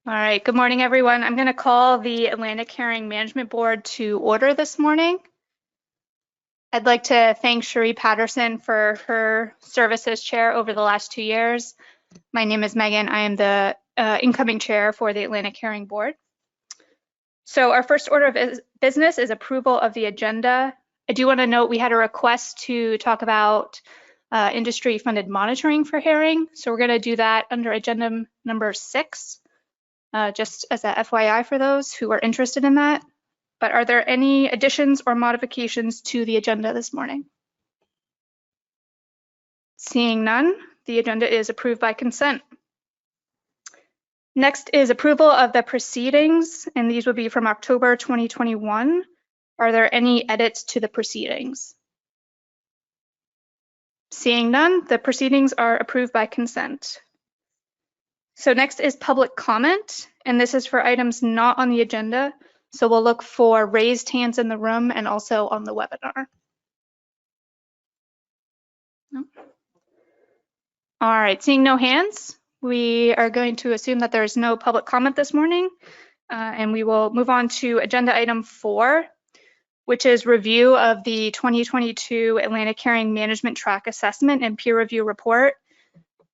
All right, good morning, everyone. I'm going to call the Atlantic Herring Management Board to order this morning. I'd like to thank Cherie Patterson for her service as chair over the last 2 years. My name is Megan. I am the incoming chair for the Atlantic Herring Board. So our first order of business is approval of the agenda. I do want to note we had a request to talk about industry-funded monitoring for herring. So we're going to do that under agenda number 6. Just as a FYI for those who are interested in that. But are there any additions or modifications to the agenda this morning? Seeing none, the agenda is approved by consent. Next is approval of the proceedings, and these would be from October 2021. Are there any edits to the proceedings? Seeing none, the proceedings are approved by consent. So next is public comment, and this is for items not on the agenda. So we'll look for raised hands in the room and also on the webinar. No. All right, seeing no hands, we are going to assume that there's no public comment this morning, and we will move on to agenda item 4, which is review of the 2022 Atlantic Herring Management Track Assessment and Peer Review Report.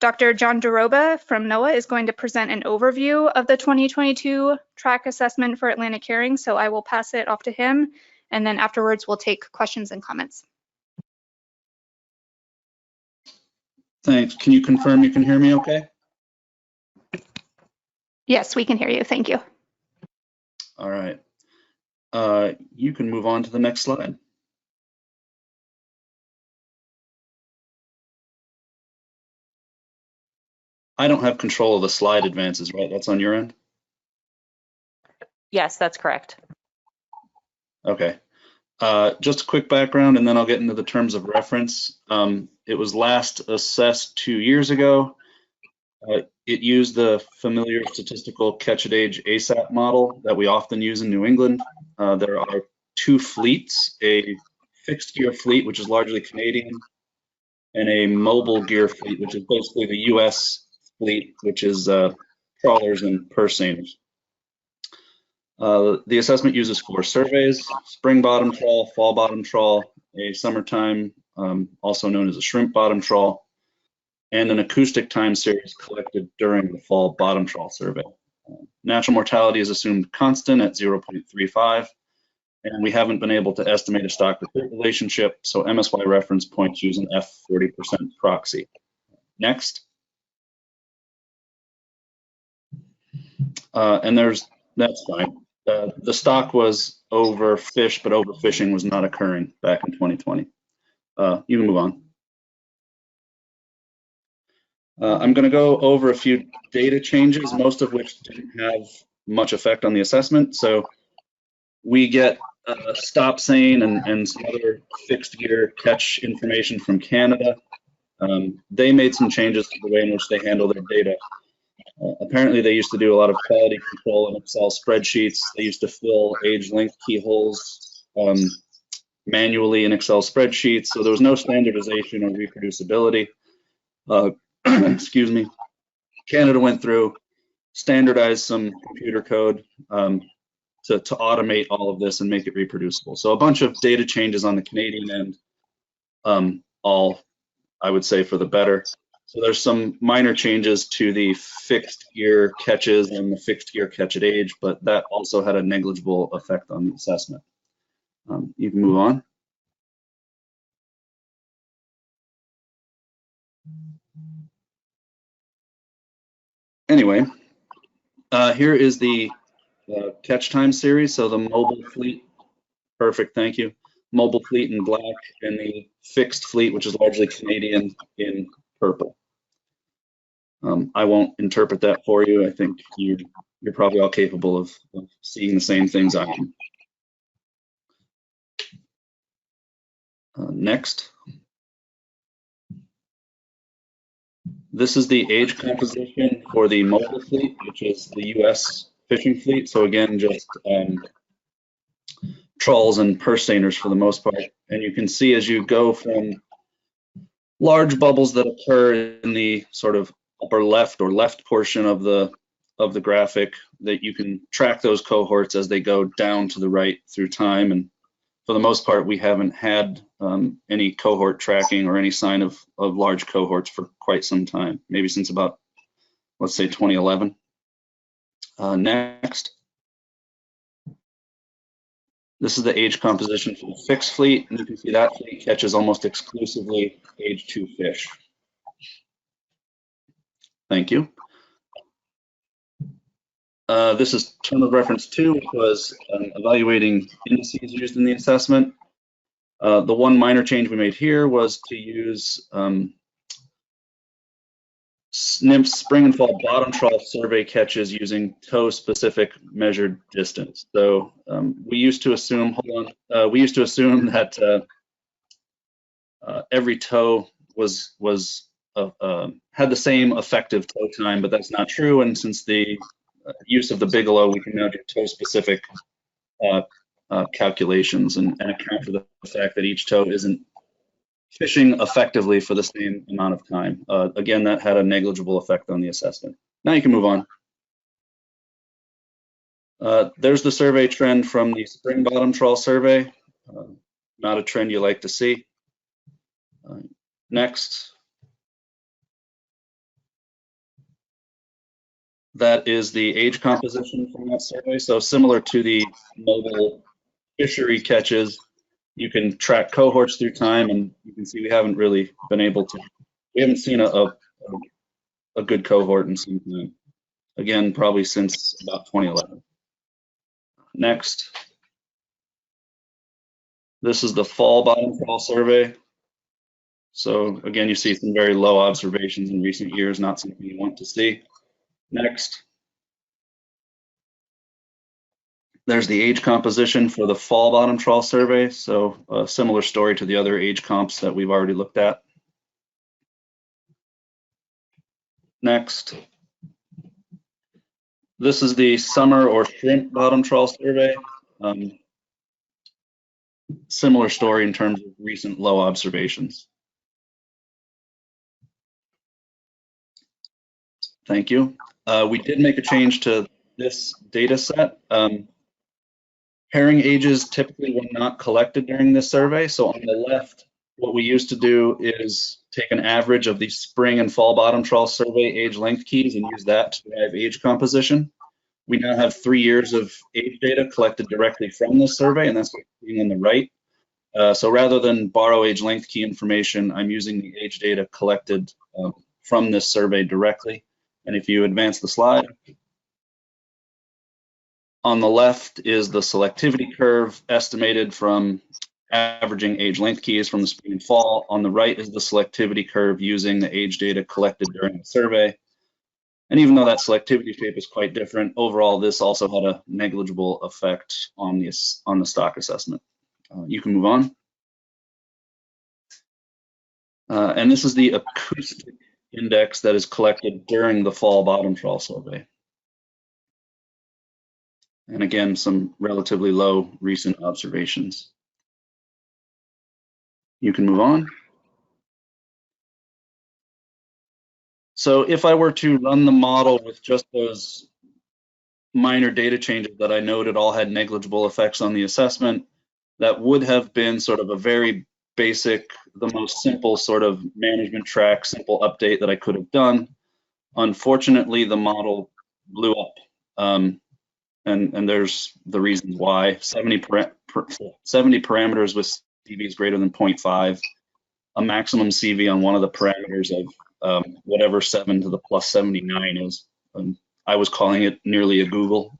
Dr. John Doroba from NOAA is going to present an overview of the 2022 track assessment for Atlantic herring, so I will pass it off to him, and then afterwards we'll take questions and comments. Thanks. Can you confirm you can hear me okay? Yes, we can hear you. Thank you. All right. You can move on to the next slide. I don't have control of the slide advances, right? That's on your end? Yes, that's correct. Okay. Just a quick background, and then I'll get into the terms of reference. It was last assessed 2 years ago. It used the familiar statistical catch-at-age ASAP model that we often use in New England. There are 2 fleets, a fixed gear fleet, which is largely Canadian, and a mobile gear fleet, which is basically the US fleet, which is trawlers and purse seiners. The assessment uses 4 surveys: spring bottom trawl, fall bottom trawl, a summertime, also known as a shrimp bottom trawl, and an acoustic time series collected during the fall bottom trawl survey. Natural mortality is assumed constant at 0.35, and we haven't been able to estimate a stock-to-pit relationship, so MSY reference points use an F40% proxy. Next. And that's fine. The stock was overfished, but overfishing was not occurring back in 2020. You can move on. I'm going to go over a few data changes, most of which didn't have much effect on the assessment. So we get stop seine and some other fixed gear catch information from Canada. They made some changes to the way in which they handle their data. Apparently, they used to do a lot of quality control in Excel spreadsheets. They used to fill age length keyholes manually in Excel spreadsheets. So there was no standardization or reproducibility. Excuse me. Canada went through, standardized some computer code to automate all of this and make it reproducible. So a bunch of data changes on the Canadian end, all I would say for the better. So there's some minor changes to the fixed gear catches and the fixed gear catch at age, but that also had a negligible effect on the assessment. You can move on. Anyway, here is the catch time series. So the mobile fleet, perfect, thank you. Mobile fleet in black and the fixed fleet, which is largely Canadian, in purple. I won't interpret that for you. I think you're probably all capable of seeing the same things I am. Next. This is the age composition for the mobile fleet, which is the US fishing fleet. So again, just trawls and purse seiners for the most part. And you can see as you go from large bubbles that occur in the sort of upper left or left portion of the of the graphic that you can track those cohorts as they go down to the right through time. And for the most part, we haven't had any cohort tracking or any sign of large cohorts for quite some time, maybe since about, let's say, 2011. Next. This is the age composition for the fixed fleet, and you can see that fleet catches almost exclusively age 2 fish. Thank you. This is term of reference 2, which was evaluating indices used in the assessment. The one minor change we made here was to use NMFS spring and fall bottom trawl survey catches using tow-specific measured distance. So we used to assume, that every tow had the same effective tow time, but that's not true. And since the use of the Bigelow, we can now do tow-specific calculations and account for the fact that each tow isn't fishing effectively for the same amount of time. Again, that had a negligible effect on the assessment. Now you can move on. There's the survey trend from the spring bottom trawl survey. Not a trend you like to see. Next. That is the age composition from that survey. So similar to the mobile fishery catches, you can track cohorts through time, and you can see we haven't really been able to, we haven't seen a good cohort in some time. Again, probably since about 2011. Next. This is the fall bottom trawl survey. So again, you see some very low observations in recent years, not something you want to see. Next. There's the age composition for the fall bottom trawl survey. So a similar story to the other age comps that we've already looked at. Next. This is the summer or shrimp bottom trawl survey. Similar story in terms of recent low observations. Thank you. We did make a change to this data set. Herring ages typically were not collected during this survey. So on the left, what we used to do is take an average of the spring and fall bottom trawl survey age length keys and use that to derive age composition. We now have 3 years of age data collected directly from this survey, and that's what you're seeing on the right. So rather than borrow age length key information, I'm using the age data collected from this survey directly. And if you advance the slide, on the left is the selectivity curve estimated from averaging age length keys from the spring and fall. On the right is the selectivity curve using the age data collected during the survey. And even though that selectivity shape is quite different, overall this also had a negligible effect on the stock assessment. You can move on. And this is the acoustic index that is collected during the fall bottom trawl survey. And again, some relatively low recent observations. You can move on. So if I were to run the model with just those minor data changes that I noted all had negligible effects on the assessment, that would have been sort of a very basic, the most simple sort of management track, simple update that I could have done. Unfortunately, the model blew up. And there's the reasons why. 70 parameters with CVs greater than 0.5, a maximum CV on one of the parameters of whatever 7 to the plus 79 is. I was calling it nearly a Google.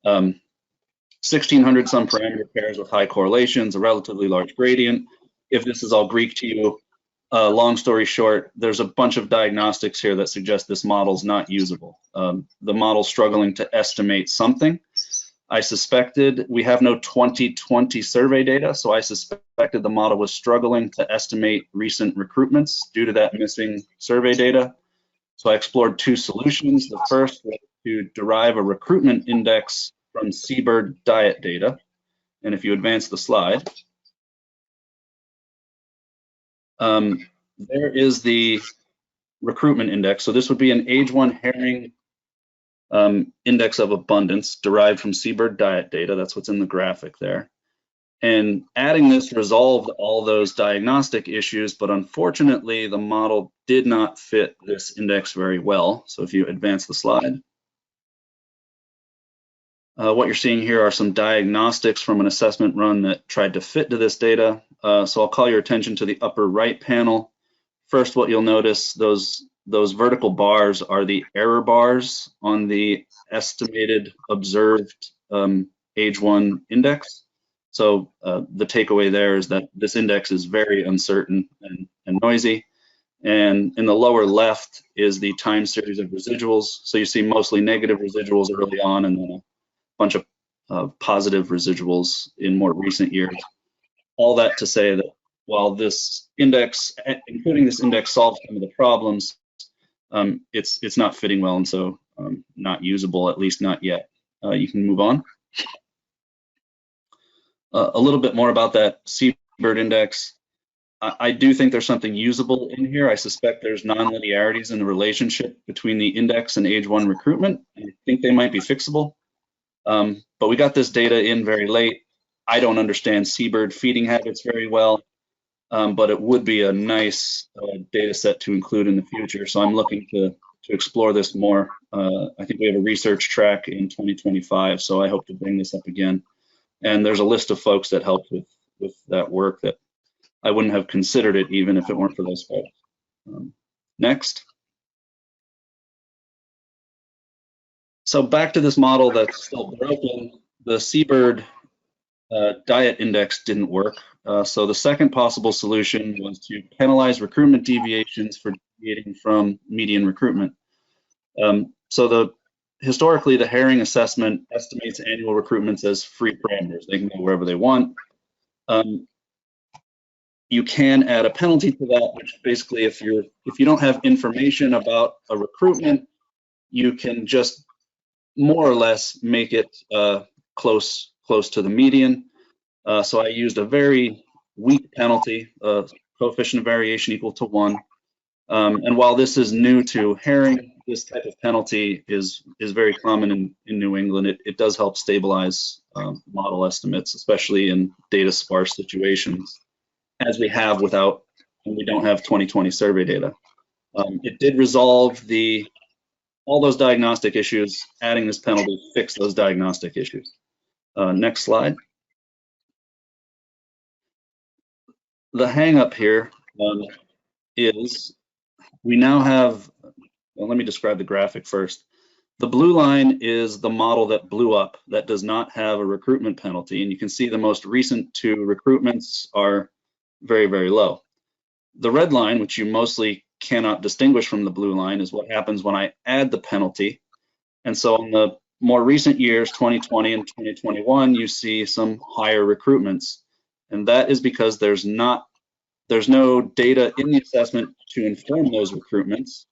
1,600 some parameter pairs with high correlations, a relatively large gradient. If this is all Greek to you, long story short, there's a bunch of diagnostics here that suggest this model's not usable. The model's struggling to estimate something. I suspected, we have no 2020 survey data, so I suspected the model was struggling to estimate recent recruitments due to that missing survey data. So I explored 2 solutions. The first was to derive a recruitment index from seabird diet data. And if you advance the slide, there is the recruitment index. So this would be an age 1 herring index of abundance derived from seabird diet data. That's what's in the graphic there. And adding this resolved all those diagnostic issues, but unfortunately, the model did not fit this index very well. So if you advance the slide, what you're seeing here are some diagnostics from an assessment run that tried to fit to this data. So I'll call your attention to the upper right panel. First, what you'll notice, those vertical bars are the error bars on the estimated observed age 1 index. So the takeaway there is that this index is very uncertain and noisy. And in the lower left is the time series of residuals. So you see mostly negative residuals early on and then a bunch of positive residuals in more recent years. All that to say that while this index, including this index, solves some of the problems, it's not fitting well, and so not usable, at least not yet. You can move on. A little bit more about that seabird index. I do think there's something usable in here. I suspect there's non-linearities in the relationship between the index and age 1 recruitment. I think they might be fixable. But we got this data in very late. I don't understand seabird feeding habits very well, but it would be a nice data set to include in the future. So I'm looking to explore this more. I think we have a research track in 2025, so I hope to bring this up again. And there's a list of folks that helped with that work that I wouldn't have considered it even if it weren't for those folks. Next. So back to this model that's still broken, the seabird diet index didn't work. So the second possible solution was to penalize recruitment deviations for deviating from median recruitment. So historically, the herring assessment estimates annual recruitments as free parameters. They can go wherever they want. You can add a penalty to that, which basically, if you don't have information about a recruitment, you can just more or less make it close to the median. So I used a very weak penalty, coefficient of variation equal to 1. And while this is new to herring, this type of penalty is very common in New England. It does help stabilize model estimates, especially in data sparse situations, as we have when we don't have 2020 survey data. It did resolve all those diagnostic issues. Adding this penalty fixed those diagnostic issues. Next slide. The hang up here is we now have, well, let me describe the graphic first. The blue line is the model that blew up that does not have a recruitment penalty. And you can see the most recent 2 recruitments are very, very low. The red line, which you mostly cannot distinguish from the blue line, is what happens when I add the penalty. And so in the more recent years, 2020 and 2021, you see some higher recruitments. And that is because there's no data in the assessment to inform those recruitments.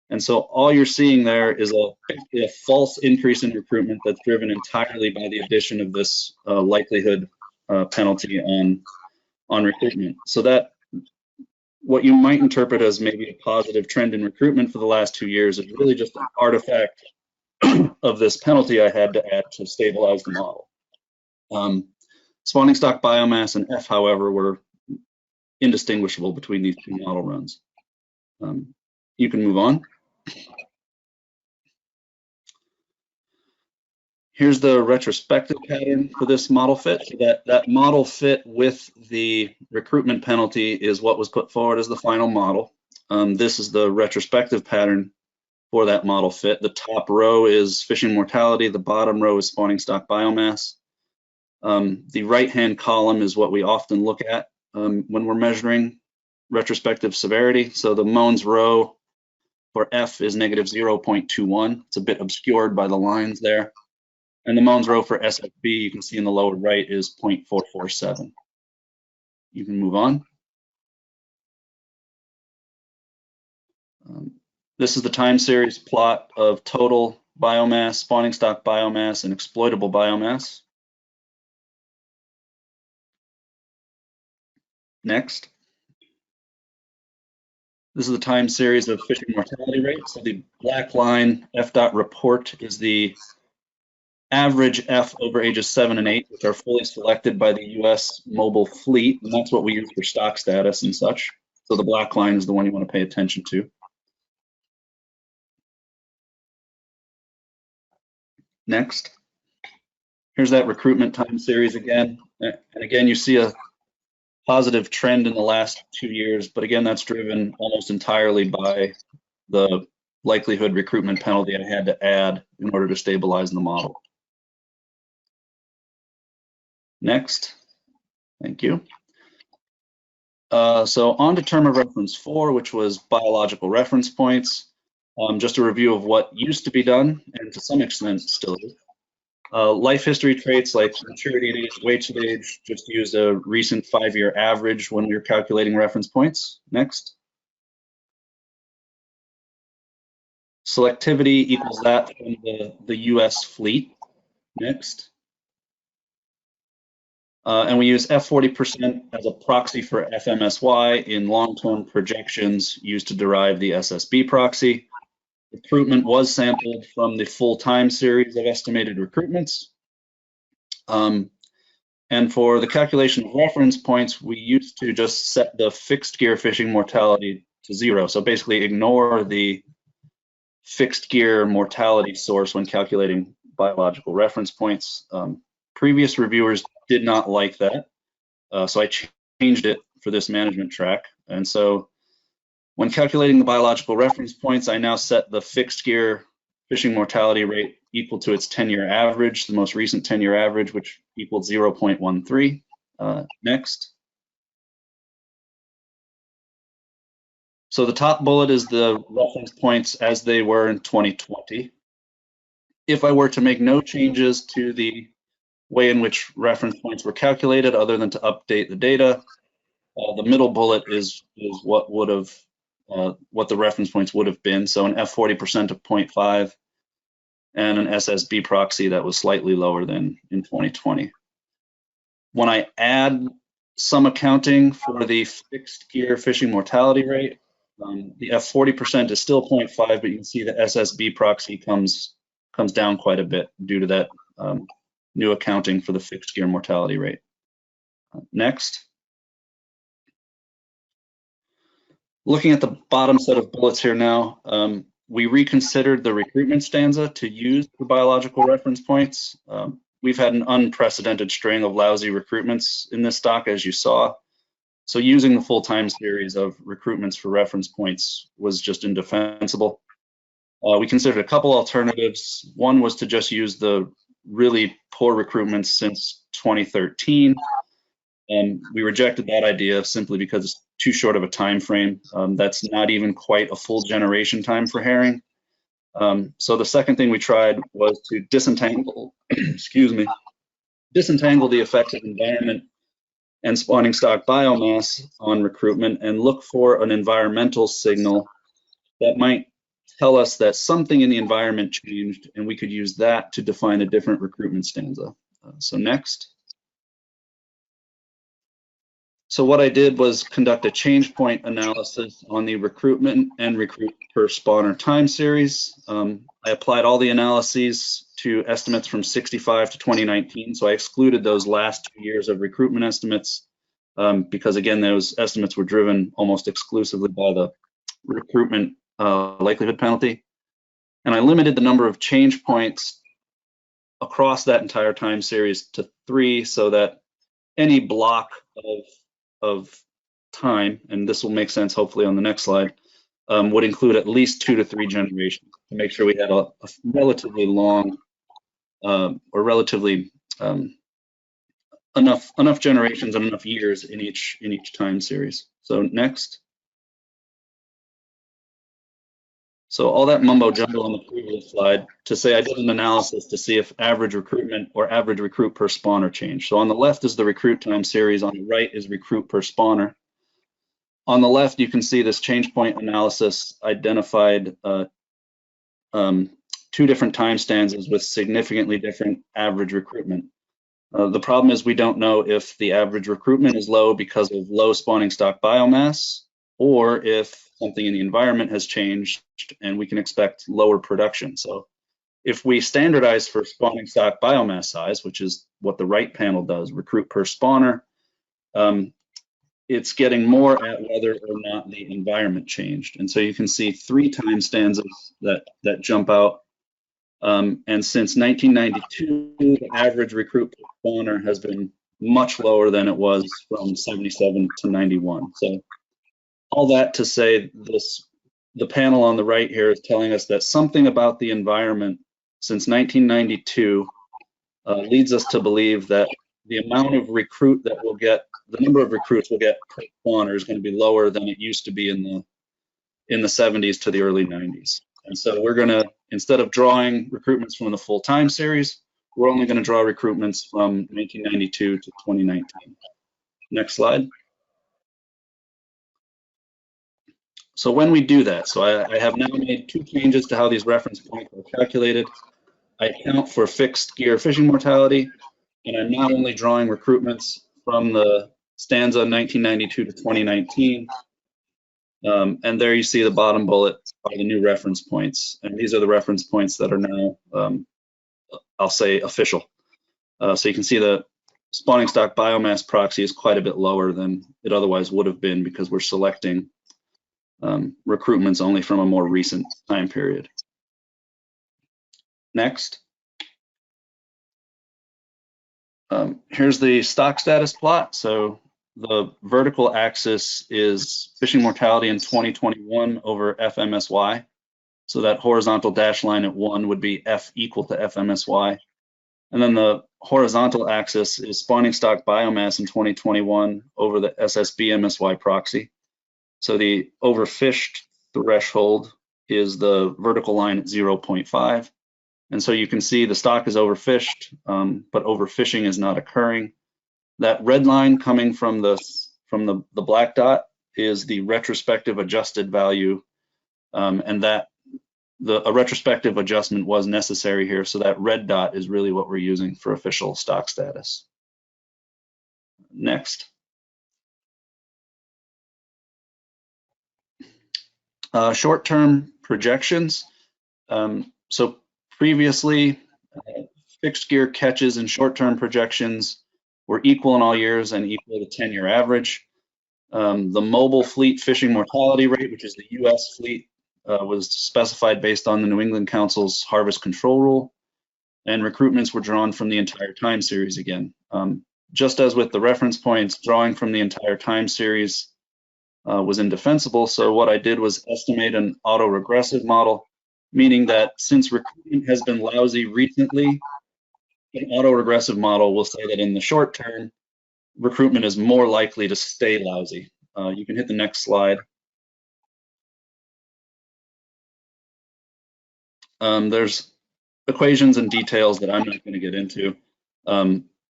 And so all you're seeing there is a false increase in recruitment that's driven entirely by the addition of this likelihood penalty on recruitment. So that what you might interpret as maybe a positive trend in recruitment for the last 2 years is really just an artifact of this penalty I had to add to stabilize the model. Spawning stock biomass and F, however, were indistinguishable between these 2 model runs. You can move on. Here's the retrospective pattern for this model fit. So that model fit with the recruitment penalty is what was put forward as the final model. This is the retrospective pattern for that model fit. The top row is fishing mortality. The bottom row is spawning stock biomass. The right-hand column is what we often look at when we're measuring retrospective severity. So the Mohns row for F is negative 0.21. It's a bit obscured by the lines there. And the Mohns row for SFB, you can see in the lower right, is 0.447. You can move on. This is the time series plot of total biomass, spawning stock biomass, and exploitable biomass. Next. This is the time series of fishing mortality rate. So the black line, F.dot report, is the average F over ages 7 and 8, which are fully selected by the US mobile fleet, and that's what we use for stock status and such. So the black line is the one you want to pay attention to. Next. Here's that recruitment time series again. And again, you see a positive trend in the last 2 years, but again, that's driven almost entirely by the likelihood recruitment penalty I had to add in order to stabilize the model. Next, thank you. So on to term of reference 4, which was biological reference points. Just a review of what used to be done, and to some extent still is. Life history traits like maturity at age, weight at age, just use a recent 5-year average when you're calculating reference points. Next. Selectivity equals that from the US fleet. Next. And we use F40% as a proxy for FMSY in long-term projections used to derive the SSB proxy. Recruitment was sampled from the full time series of estimated recruitments. And for the calculation of reference points, we used to just set the fixed gear fishing mortality to 0. So basically ignore the fixed gear mortality source when calculating biological reference points. Previous reviewers did not like that, so I changed it for this management track. And so when calculating the biological reference points, I now set the fixed gear fishing mortality rate equal to its 10-year average, the most recent 10-year average, which equaled 0.13. Next. So the top bullet is the reference points as they were in 2020. If I were to make no changes to the way in which reference points were calculated other than to update the data, the middle bullet is what would have what the reference points would have been. So an F40% of 0.5 and an SSB proxy that was slightly lower than in 2020. When I add some accounting for the fixed gear fishing mortality rate, the F40% is still 0.5, but you can see the SSB proxy comes down quite a bit due to that new accounting for the fixed gear mortality rate. Next. Looking at the bottom set of bullets here now, we reconsidered the recruitment stanza to use the biological reference points. We've had an unprecedented string of lousy recruitments in this stock, as you saw. So using the full-time series of recruitments for reference points was just indefensible. We considered a couple alternatives. One was to just use the really poor recruitments since 2013. And we rejected that idea simply because it's too short of a time frame. That's not even quite a full generation time for herring. So the second thing we tried was to disentangle, disentangle the effects of environment and spawning stock biomass on recruitment and look for an environmental signal that might tell us that something in the environment changed, and we could use that to define a different recruitment stanza. So next. So what I did was conduct a change point analysis on the recruitment and recruit per spawner time series. I applied all the analyses to estimates from 65 to 2019. So I excluded those last 2 years of recruitment estimates because again, those estimates were driven almost exclusively by the recruitment likelihood penalty. And I limited the number of change points across that entire time series to 3 so that any block of time, and this will make sense hopefully on the next slide, would include at least 2 to 3 generations to make sure we had a relatively long or relatively enough generations and enough years in each time series. So next. So all that mumbo jumbo on the previous slide to say I did an analysis to see if average recruitment or average recruit per spawner changed. So on the left is the recruit time series, on the right is recruit per spawner. On the left, you can see this change point analysis identified 2 different time stanzas with significantly different average recruitment. The problem is we don't know if the average recruitment is low because of low spawning stock biomass or if something in the environment has changed and we can expect lower production. So if we standardize for spawning stock biomass size, which is what the right panel does, recruit per spawner, it's getting more at whether or not the environment changed. And so you can see 3 time stanzas that jump out. And since 1992, the average recruit per spawner has been much lower than it was from 77 to 91. So all that to say this, the panel on the right here is telling us that something about the environment since 1992 leads us to believe that the amount of recruit that we'll get, the number of recruits we'll get per spawner is going to be lower than it used to be in the 70s to the early 90s. And so we're going to, instead of drawing recruitments from the full time series, we're only going to draw recruitments from 1992 to 2019. Next slide. So when we do that, so I have now made 2 changes to how these reference points are calculated. I account for fixed gear fishing mortality, and I'm now only drawing recruitments from the stanza 1992 to 2019. And there you see the bottom bullet are the new reference points. And these are the reference points that are now, I'll say, official. So you can see the spawning stock biomass proxy is quite a bit lower than it otherwise would have been because we're selecting recruitments only from a more recent time period. Next. Here's the stock status plot. So the vertical axis is fishing mortality in 2021 over FMSY. So that horizontal dash line at 1 would be F equal to FMSY. And then the horizontal axis is spawning stock biomass in 2021 over the SSB MSY proxy. So the overfished threshold is the vertical line at 0.5. And so you can see the stock is overfished, but overfishing is not occurring. That red line coming from the black dot is the retrospective adjusted value, and that a retrospective adjustment was necessary here. So that red dot is really what we're using for official stock status. Next. Short-term projections. So previously, fixed gear catches and short-term projections were equal in all years and equal to 10-year average. The mobile fleet fishing mortality rate, which is the US fleet, was specified based on the New England Council's harvest control rule, and recruitments were drawn from the entire time series again. Just as with the reference points, drawing from the entire time series was indefensible. So what I did was estimate an autoregressive model, meaning that since recruitment has been lousy recently, an autoregressive model will say that in the short term, recruitment is more likely to stay lousy. You can hit the next slide. There's equations and details that I'm not going to get into.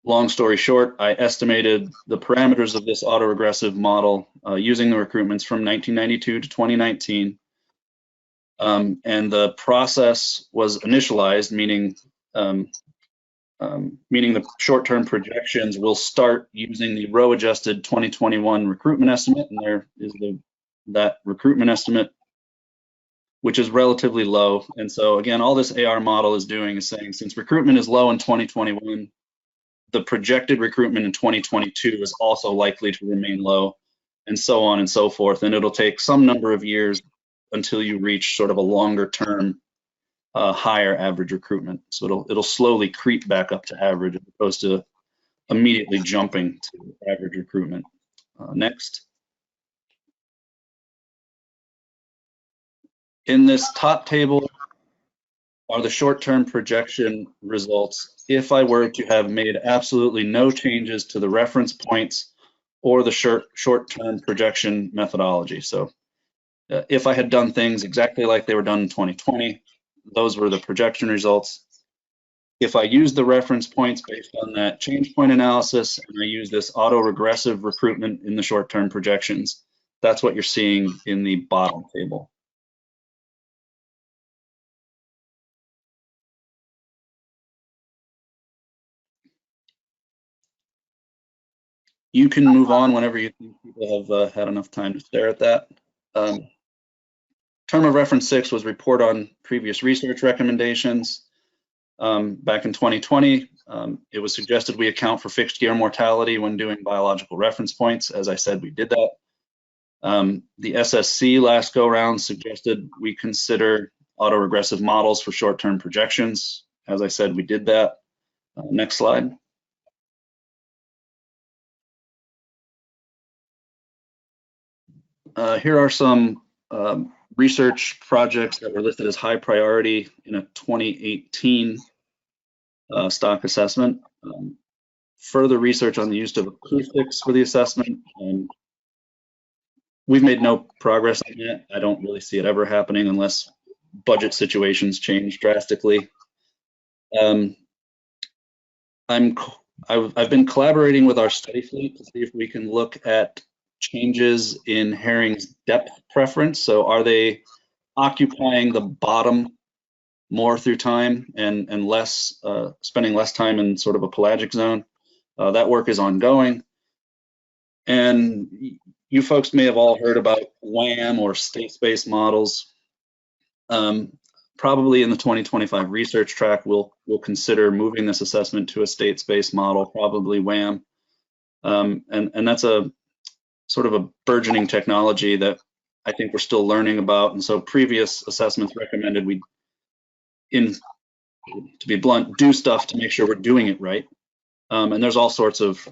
Long story short, I estimated the parameters of this autoregressive model using the recruitments from 1992 to 2019. And the process was initialized, meaning the short-term projections will start using the row-adjusted 2021 recruitment estimate, and there is that recruitment estimate, which is relatively low. And so again, all this AR model is doing is saying since recruitment is low in 2021, the projected recruitment in 2022 is also likely to remain low, and so on and so forth. And it'll take some number of years until you reach sort of a longer-term higher average recruitment. So it'll slowly creep back up to average as opposed to immediately jumping to average recruitment. Next. In this top table are the short-term projection results if I were to have made absolutely no changes to the reference points or the short-term projection methodology. So if I had done things exactly like they were done in 2020, those were the projection results. If I use the reference points based on that change point analysis, and I use this auto-regressive recruitment in the short-term projections, that's what you're seeing in the bottom table. You can move on whenever you think people have had enough time to stare at that. Term of reference 6 was report on previous research recommendations. Back in 2020, it was suggested we account for fixed gear mortality when doing biological reference points. As I said, we did that. The SSC last go round suggested we consider autoregressive models for short-term projections. As I said, we did that. Next slide. Here are some research projects that were listed as high priority in a 2018 stock assessment. Further research on the use of acoustics for the assessment. We've made no progress on that. I don't really see it ever happening unless budget situations change drastically. I've been collaborating with our study fleet to see if we can look at changes in herring's depth preference. So are they occupying the bottom more through time and less, spending less time in sort of a pelagic zone? That work is ongoing. And you folks may have all heard about WAM or state space models. Probably in the 2025 research track, we'll consider moving this assessment to a state space model, probably WAM. And that's a sort of a burgeoning technology that I think we're still learning about. And so previous assessments recommended we, to be blunt, do stuff to make sure we're doing it right. And there's all sorts of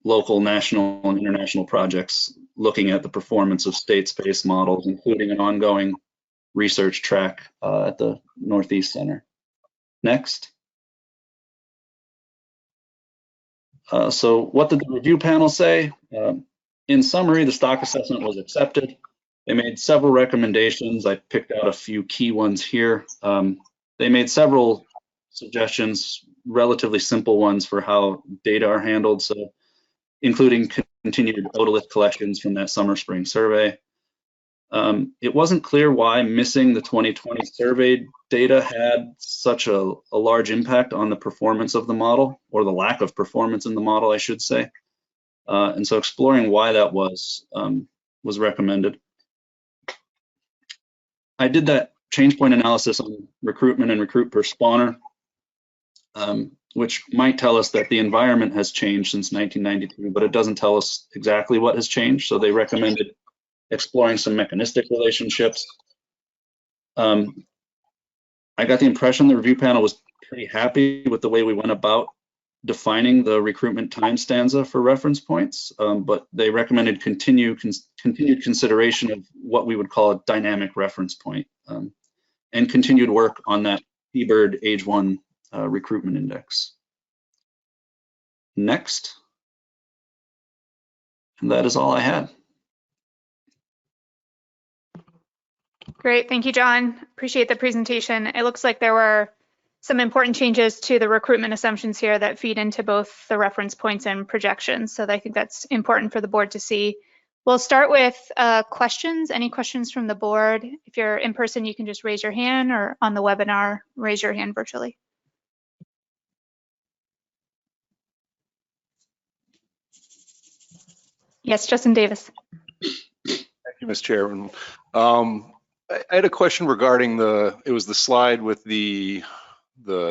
local, national, and international projects looking at the performance of state space models, including an ongoing research track at the Northeast Center. Next. So what did the review panel say? In summary, the stock assessment was accepted. They made several recommendations. I picked out a few key ones here. They made several suggestions, relatively simple ones for how data are handled, so including continued otolith collections from that summer spring survey. It wasn't clear why missing the 2020 survey data had such a large impact on the performance of the model, or the lack of performance in the model, I should say. And so exploring why that was recommended. I did that change point analysis on recruitment and recruit per spawner, which might tell us that the environment has changed since 1992, but it doesn't tell us exactly what has changed. So they recommended exploring some mechanistic relationships. I got the impression the review panel was pretty happy with the way we went about defining the recruitment time stanza for reference points, but they recommended continued consideration of what we would call a dynamic reference point, and continued work on that eBird age 1 recruitment index. Next. And that is all I had. Great, thank you, John. Appreciate the presentation. It looks like there were some important changes to the recruitment assumptions here that feed into both the reference points and projections. So I think that's important for the board to see. We'll start with questions. Any questions from the board? If you're in person, you can just raise your hand, or on the webinar, raise your hand virtually. Yes, Justin Davis. Thank you, Ms. Chairman. I had a question regarding it was the slide with the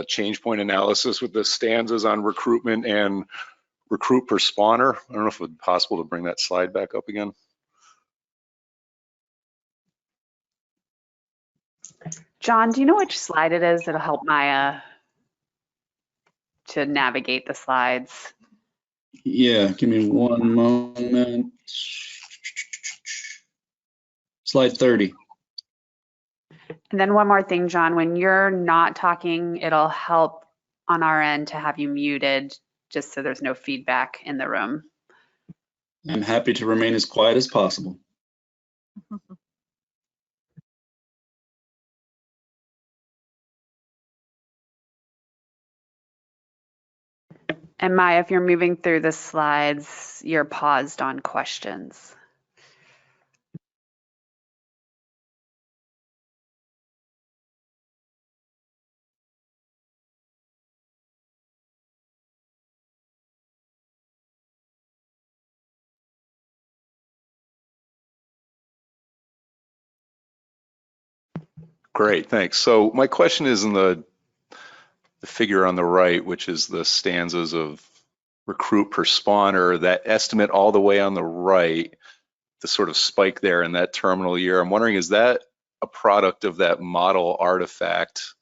change point analysis with the stanzas on recruitment and recruit per spawner. I don't know if it would be possible to bring that slide back up again. John, do you know which slide it is? It'll help Maya to navigate the slides. Yeah, give me one moment. Slide 30. And then one more thing, John, when you're not talking, it'll help on our end to have you muted just so there's no feedback in the room. I'm happy to remain as quiet as possible. And Maya, if you're moving through the slides, you're paused on questions. Great, thanks. So my question is in the figure on the right, which is the stanzas of recruit per spawner, that estimate all the way on the right, the sort of spike there in that terminal year. I'm wondering, is that a product of that model artifact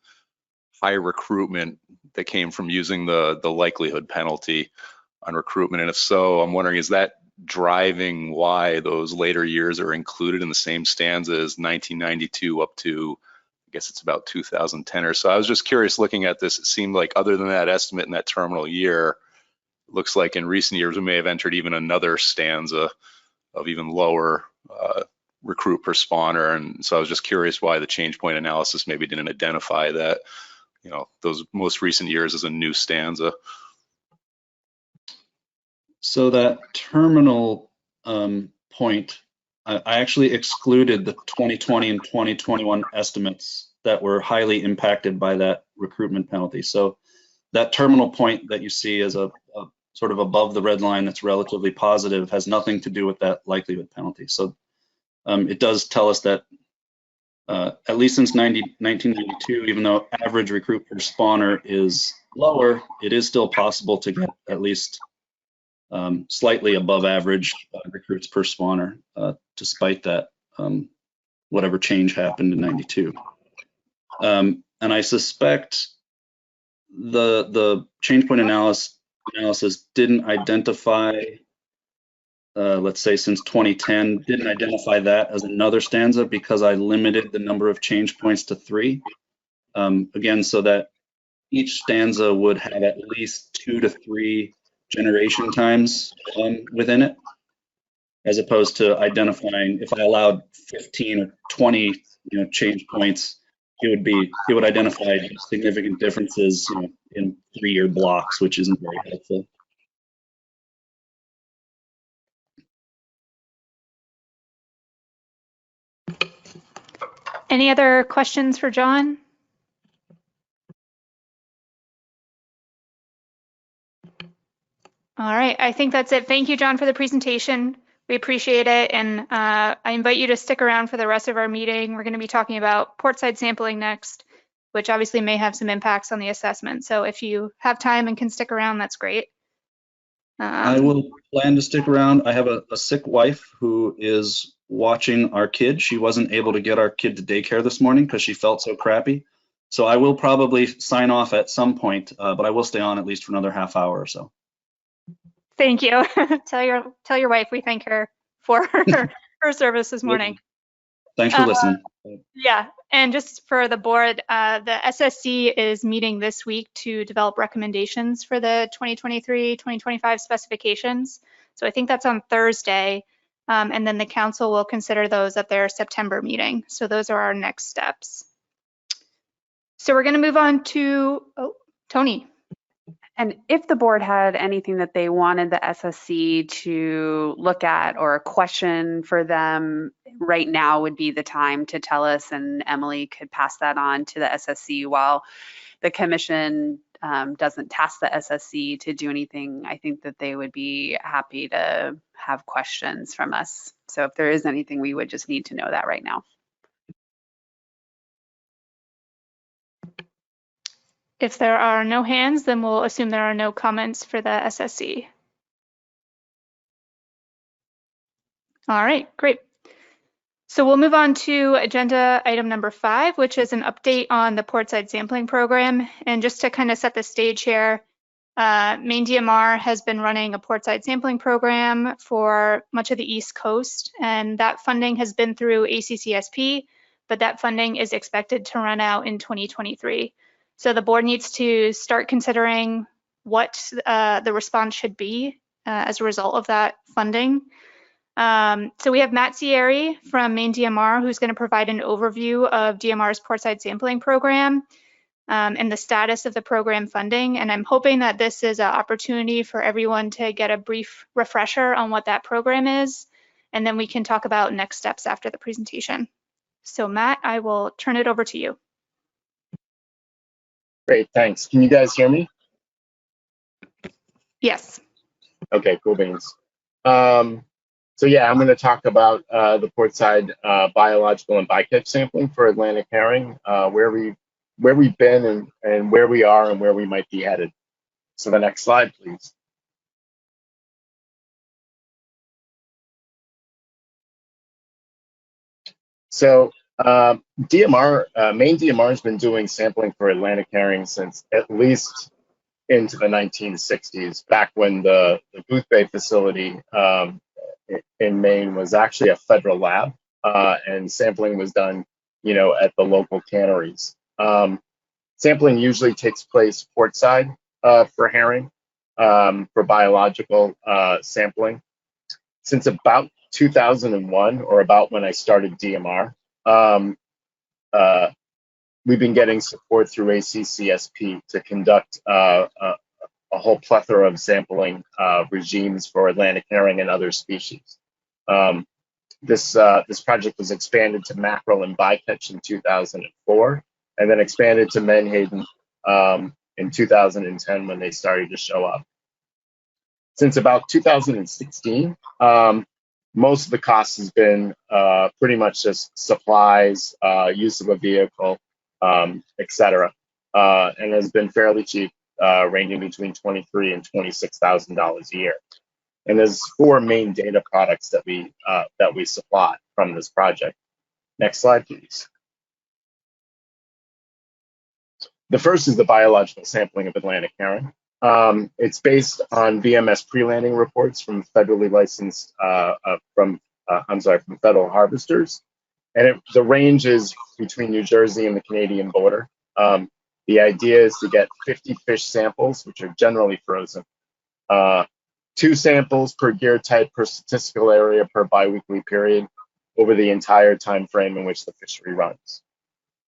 high recruitment that came from using the likelihood penalty on recruitment? And if so, I'm wondering, is that driving why those later years are included in the same stanza as 1992 up to, I guess it's about 2010 or so? I was just curious, looking at this, it seemed like other than that estimate in that terminal year, it looks like in recent years we may have entered even another stanza of even lower recruit per spawner. And so I was just curious why the change point analysis maybe didn't identify that, you know, those most recent years as a new stanza. So that terminal point, I actually excluded the 2020 and 2021 estimates that were highly impacted by that recruitment penalty. So that terminal point that you see as a sort of above the red line that's relatively positive has nothing to do with that likelihood penalty. So it does tell us that at least since 1992, even though average recruit per spawner is lower, it is still possible to get at least slightly above average recruits per spawner, despite that whatever change happened in 92. And I suspect the change point analysis didn't identify, let's say since 2010, didn't identify that as another stanza because I limited the number of change points to 3. Again, so that each stanza would have at least 2 to 3 generation times within it, as opposed to identifying, if I allowed 15 or 20 change points, it would identify significant differences in 3-year blocks, which isn't very helpful. Any other questions for John? All right, I think that's it. Thank you, John, for the presentation. We appreciate it. And I invite you to stick around for the rest of our meeting. We're going to be talking about portside sampling next, which obviously may have some impacts on the assessment. So if you have time and can stick around, that's great. I will plan to stick around. I have a sick wife who is watching our kid. She wasn't able to get our kid to daycare this morning because she felt so crappy. So I will probably sign off at some point, but I will stay on at least for another half hour or so. Thank you. Tell your wife we thank her for her service this morning. Thanks for listening. Yeah, and just for the board, the SSC is meeting this week to develop recommendations for the 2023-2025 specifications. So I think that's on Thursday, and then the council will consider those at their September meeting. So those are our next steps. So we're going to move on to Tony. And if the board had anything that they wanted the SSC to look at or a question for them, right now would be the time to tell us, and Emily could pass that on to the SSC while the commission doesn't task the SSC to do anything. I think that they would be happy to have questions from us. So if there is anything, we would just need to know that right now. If there are no hands, then we'll assume there are no comments for the SSC. All right, great. So we'll move on to agenda item number 5, which is an update on the portside sampling program. And just to kind of set the stage here, Maine DMR has been running a portside sampling program for much of the East Coast, and that funding has been through ACCSP, but that funding is expected to run out in 2023. So the board needs to start considering what the response should be as a result of that funding. So we have Matt Cieri from Maine DMR, who's going to provide an overview of DMR's portside sampling program and the status of the program funding. And I'm hoping that this is an opportunity for everyone to get a brief refresher on what that program is, and then we can talk about next steps after the presentation. So Matt, I will turn it over to you. Great, thanks. Can you guys hear me? Yes. Okay, cool beans. So yeah, I'm going to talk about the portside biological and bycatch sampling for Atlantic herring, where we've been and where we are and where we might be headed. So the next slide, please. So DMR, Maine DMR has been doing sampling for Atlantic herring since at least into the 1960s, back when the Booth Bay facility in Maine was actually a federal lab, and sampling was done, at the local canneries. Sampling usually takes place portside for herring, for biological sampling. Since about 2001, or about when I started DMR, we've been getting support through ACCSP to conduct a whole plethora of sampling regimes for Atlantic herring and other species. This project was expanded to mackerel and bycatch in 2004, and then expanded to menhaden in 2010 when they started to show up. Since about 2016, most of the cost has been pretty much just supplies, use of a vehicle, etc., and has been fairly cheap, ranging between $23,000 and $26,000 a year. And there's 4 main data products that we supply from this project. Next slide, please. The first is the biological sampling of Atlantic herring. It's based on VMS pre-landing reports from federally licensed, from federal harvesters, and the range is between New Jersey and the Canadian border. The idea is to get 50 fish samples, which are generally frozen, 2 samples per gear type per statistical area per biweekly period over the entire time frame in which the fishery runs.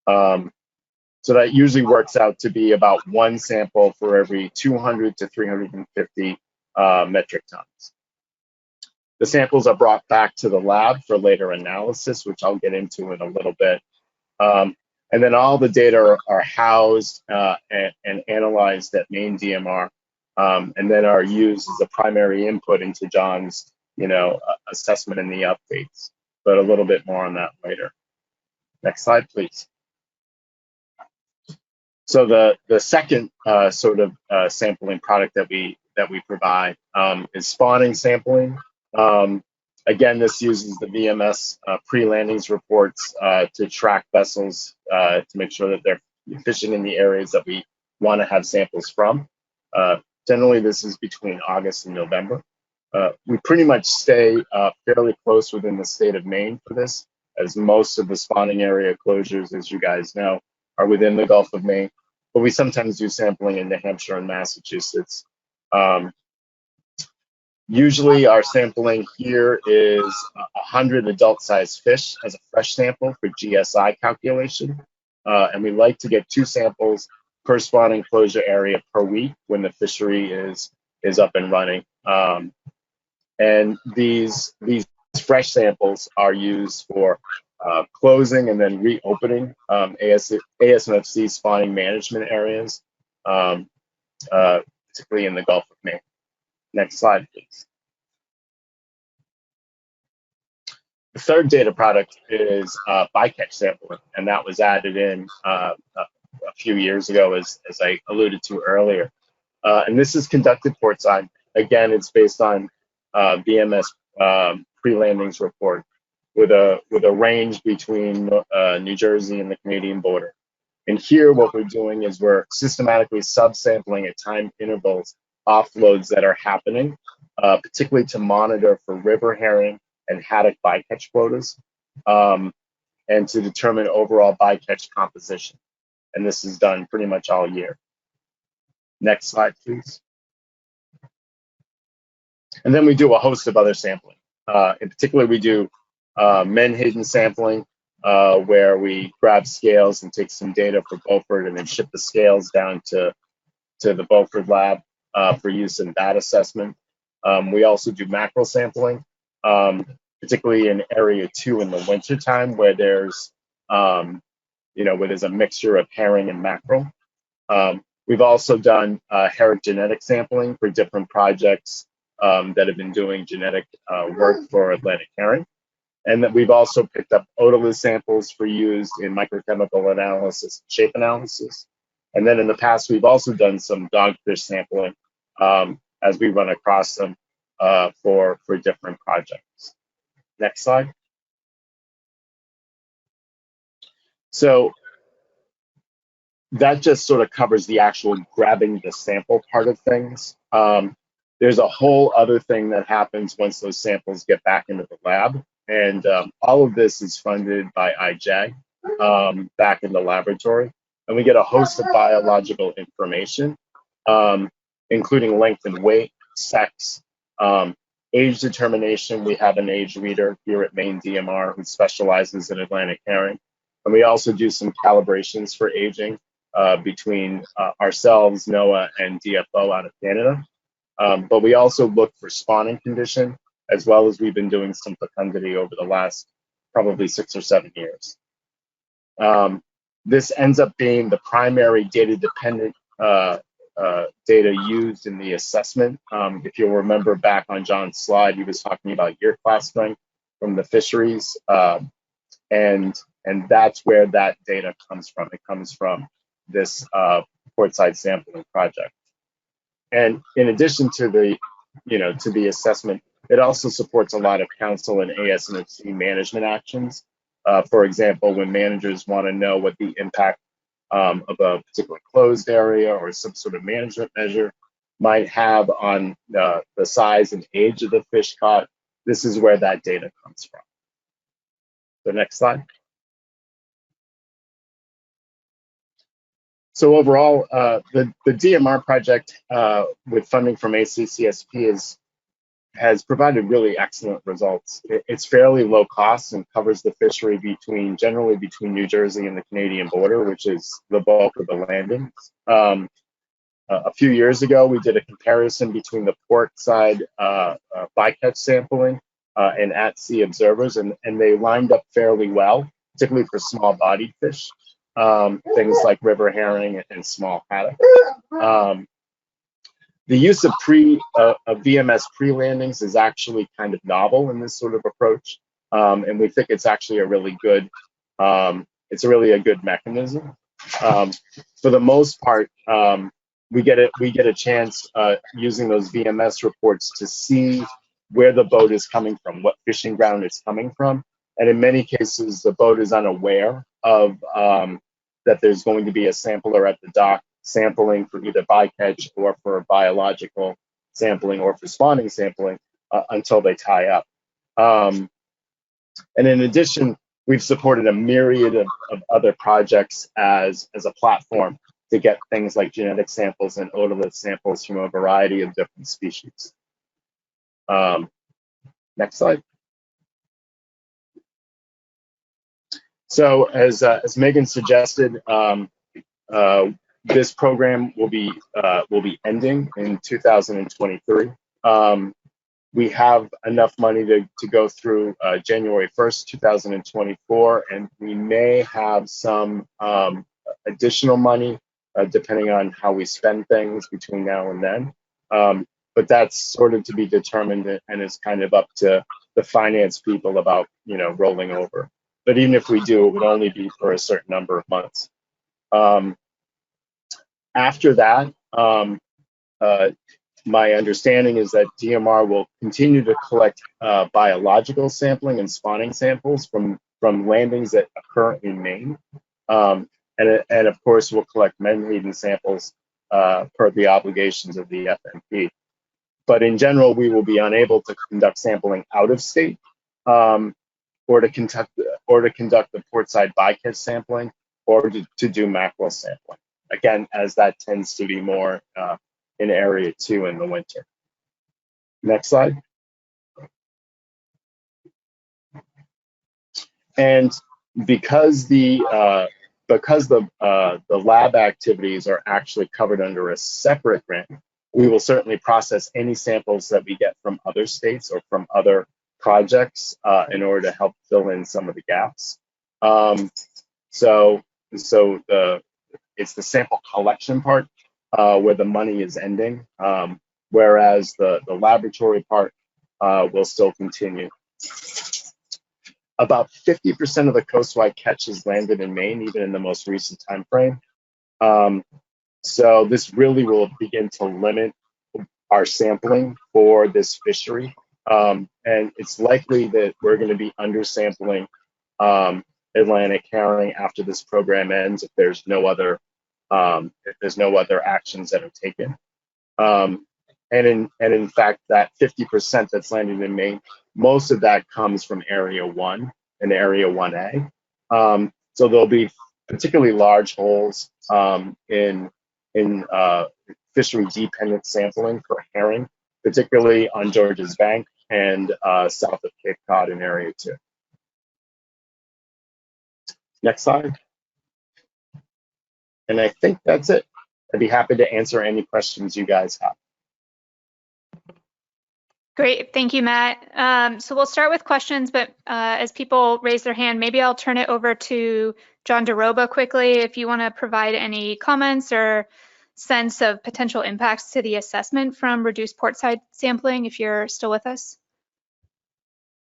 So that usually works out to be about 1 sample for every 200 to 350 metric tons. The samples are brought back to the lab for later analysis, which I'll get into in a little bit. And then all the data are housed and analyzed at Maine DMR, and then are used as a primary input into John's, assessment and the updates. But a little bit more on that later. Next slide, please. So the second sampling product that we provide is spawning sampling. Again, this uses the VMS pre-landings reports to track vessels to make sure that they're fishing in the areas that we want to have samples from. Generally, this is between August and November. We pretty much stay fairly close within the state of Maine for this, as most of the spawning area closures, as you guys know, are within the Gulf of Maine, but we sometimes do sampling in New Hampshire and Massachusetts. Usually our sampling here is 100 adult-sized fish as a fresh sample for GSI calculation, and we like to get 2 samples per spawning closure area per week when the fishery is up and running. And these fresh samples are used for closing and then reopening ASMFC spawning management areas, particularly in the Gulf of Maine. Next slide, please. The third data product is bycatch sampling, and that was added in a few years ago, as I alluded to earlier. And this is conducted portside. Again, it's based on VMS pre-landings report with a range between New Jersey and the Canadian border. And here, what we're doing is we're systematically subsampling at time intervals offloads that are happening, particularly to monitor for river herring and haddock bycatch quotas, and to determine overall bycatch composition. And this is done pretty much all year. Next slide, please. And then we do a host of other sampling. In particular, we do menhaden sampling, where we grab scales and take some data for Beaufort and then ship the scales down to the Beaufort lab for use in that assessment. We also do mackerel sampling, particularly in Area 2 in the wintertime, where there's where there's a mixture of herring and mackerel. We've also done herrick genetic sampling for different projects that have been doing genetic work for Atlantic herring. And that we've also picked up odorless samples for use in microchemical analysis, shape analysis. And then in the past, we've also done some dogfish sampling as we run across them for different projects. Next slide. So that just sort of covers the actual grabbing the sample part of things. There's a whole other thing that happens once those samples get back into the lab. And all of this is funded by IJAG back in the laboratory. And we get a host of biological information, including length and weight, sex, age determination. We have an age reader here at Maine DMR who specializes in Atlantic herring. And we also do some calibrations for aging between ourselves, NOAA, and DFO out of Canada. But we also look for spawning condition, as well as we've been doing some fecundity over the last probably 6 or 7 years. This ends up being the primary data-dependent data used in the assessment. If you'll remember back on John's slide, he was talking about year class strength from the fisheries, and that's where that data comes from. It comes from this portside sampling project. And in addition to the, to the assessment, it also supports a lot of council and ASNFC management actions. For example, when managers want to know what the impact of a particular closed area or some sort of management measure might have on the size and age of the fish caught, this is where that data comes from. The next slide. So overall, the DMR project with funding from ACCSP has provided really excellent results. It's fairly low cost and covers the fishery generally between New Jersey and the Canadian border, which is the bulk of the landings. A few years ago, we did a comparison between the port side bycatch sampling and at-sea observers, and they lined up fairly well, particularly for small-bodied fish, things like river herring and small haddock. The use of VMS pre-landings is actually kind of novel in this sort of approach, and we think it's actually a really good, it's really a good mechanism. For the most part, we get a chance using those VMS reports to see where the boat is coming from, what fishing ground it's coming from, and in many cases, the boat is unaware of that there's going to be a sampler at the dock sampling for either bycatch or for biological sampling or for spawning sampling until they tie up. And in addition, we've supported a myriad of other projects as a platform to get things like genetic samples and odorless samples from a variety of different species. Next slide. So as Megan suggested, this program will be ending in 2023. We have enough money to go through January 1st, 2024, and we may have some additional money depending on how we spend things between now and then. But that's sort of to be determined, and it's kind of up to the finance people about rolling over. But even if we do, it would only be for a certain number of months. After that, my understanding is that DMR will continue to collect biological sampling and spawning samples from landings that occur in Maine. And of course, we'll collect menhaden samples per the obligations of the FMP. But in general, we will be unable to conduct sampling out of state or to conduct the portside bycatch sampling or to do mackerel sampling. Again, as that tends to be more in Area 2 in the winter. Next slide. And because the lab activities are actually covered under a separate grant, we will certainly process any samples that we get from other states or from other projects in order to help fill in some of the gaps. So it's the sample collection part where the money is ending. whereas the laboratory part will still continue. About 50% of the coastwide catches landed in Maine, even in the most recent time frame. So this really will begin to limit our sampling for this fishery. And it's likely that we're going to be undersampling Atlantic herring after this program ends if there's no other actions that are taken. And in fact, that 50% that's landed in Maine, most of that comes from Area 1 and Area 1A. So there'll be particularly large holes in fishery-dependent sampling for herring, particularly on Georges Bank and south of Cape Cod in Area 2. Next slide. And I think that's it. I'd be happy to answer any questions you guys have. Great, thank you, Matt. So we'll start with questions, but as people raise their hand, maybe I'll turn it over to John DeRoba quickly if you want to provide any comments or sense of potential impacts to the assessment from reduced portside sampling, if you're still with us.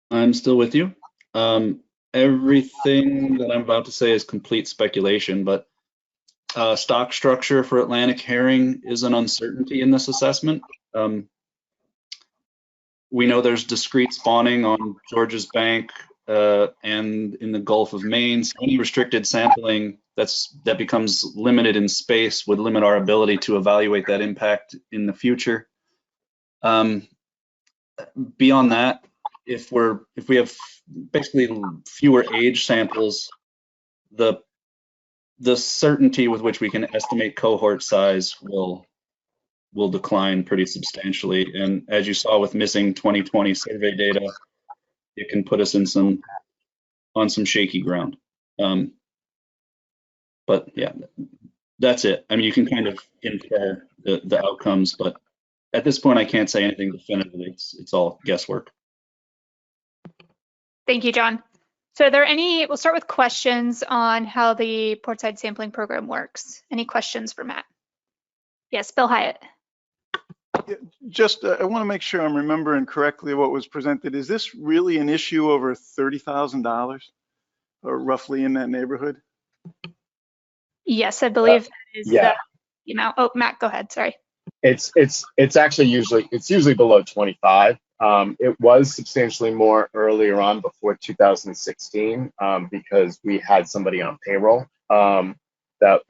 I'm still with you. Everything that I'm about to say is complete speculation, but stock structure for Atlantic herring is an uncertainty in this assessment. We know there's discrete spawning on Georges Bank and in the Gulf of Maine. So any restricted sampling that becomes limited in space would limit our ability to evaluate that impact in the future. Beyond that, if we have basically fewer age samples, the certainty with which we can estimate cohort size will decline pretty substantially. And as you saw with missing 2020 survey data, it can put us on some shaky ground. But yeah, that's it. I mean, you can kind of infer the outcomes, but at this point, I can't say anything definitively. It's all guesswork. Thank you, John. So are there we'll start with questions on how the portside sampling program works. Any questions for Matt? Yes, Bill Hyatt. Just, I want to make sure I'm remembering correctly what was presented. Is this really an issue over $30,000 or roughly in that neighborhood? Yes, I believe that is yeah. the amount. Oh, Matt, go ahead. Sorry. It's actually usually below 25. It was substantially more earlier on before 2016 because we had somebody on payroll that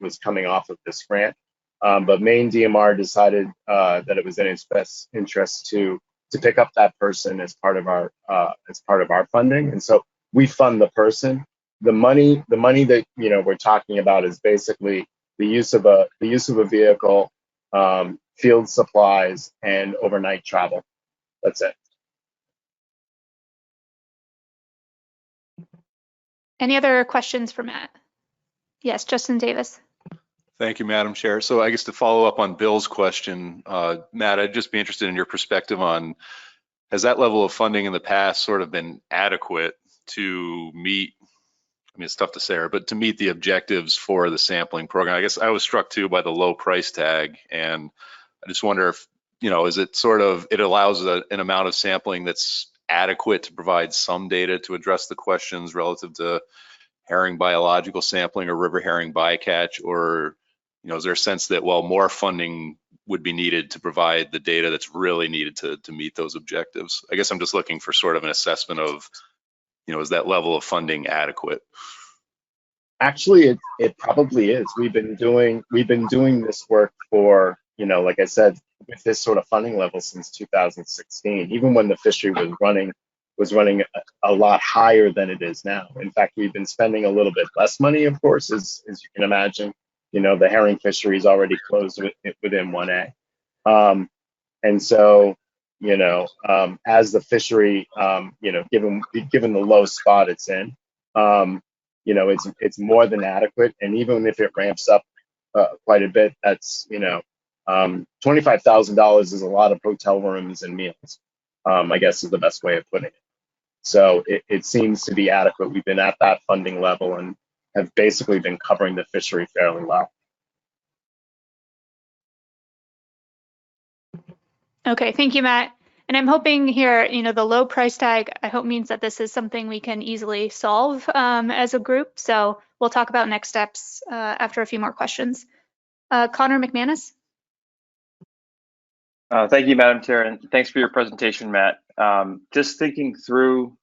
was coming off of this grant. But Maine DMR decided that it was in its best interest to pick up that person as part of our funding, and so we fund the person. The money that we're talking about is basically the use of a vehicle, field supplies, and overnight travel. That's it. Any other questions for Matt? Yes, Justin Davis. Thank you, Madam Chair. So I guess to follow up on Bill's question, Matt, I'd just be interested in your perspective on, has that level of funding in the past sort of been adequate to meet, I mean, it's tough to say, but to meet the objectives for the sampling program? I guess I was struck too by the low price tag, and I just wonder if, is it sort of, it allows an amount of sampling that's adequate to provide some data to address the questions relative to herring biological sampling or river herring bycatch, or is there a sense that, well, more funding would be needed to provide the data that's really needed to meet those objectives? I guess I'm just looking for sort of an assessment of, is that level of funding adequate? Actually, it probably is. We've been doing this work for, like I said, with this sort of funding level since 2016, even when the fishery was running a lot higher than it is now. In fact, we've been spending a little bit less money, of course, as you can imagine. The herring fishery is already closed within 1A. And so, as the fishery, given the low spot it's in, it's more than adequate. And even if it ramps up quite a bit, that's, $25,000 is a lot of hotel rooms and meals, I guess is the best way of putting it. So it seems to be adequate. We've been at that funding level and have basically been covering the fishery fairly well. Okay, thank you, Matt. And I'm hoping here, the low price tag, I hope means that this is something we can easily solve as a group. So we'll talk about next steps after a few more questions. Connor McManus. Thank you, Madam Chair, and thanks for your presentation, Matt. Just thinking through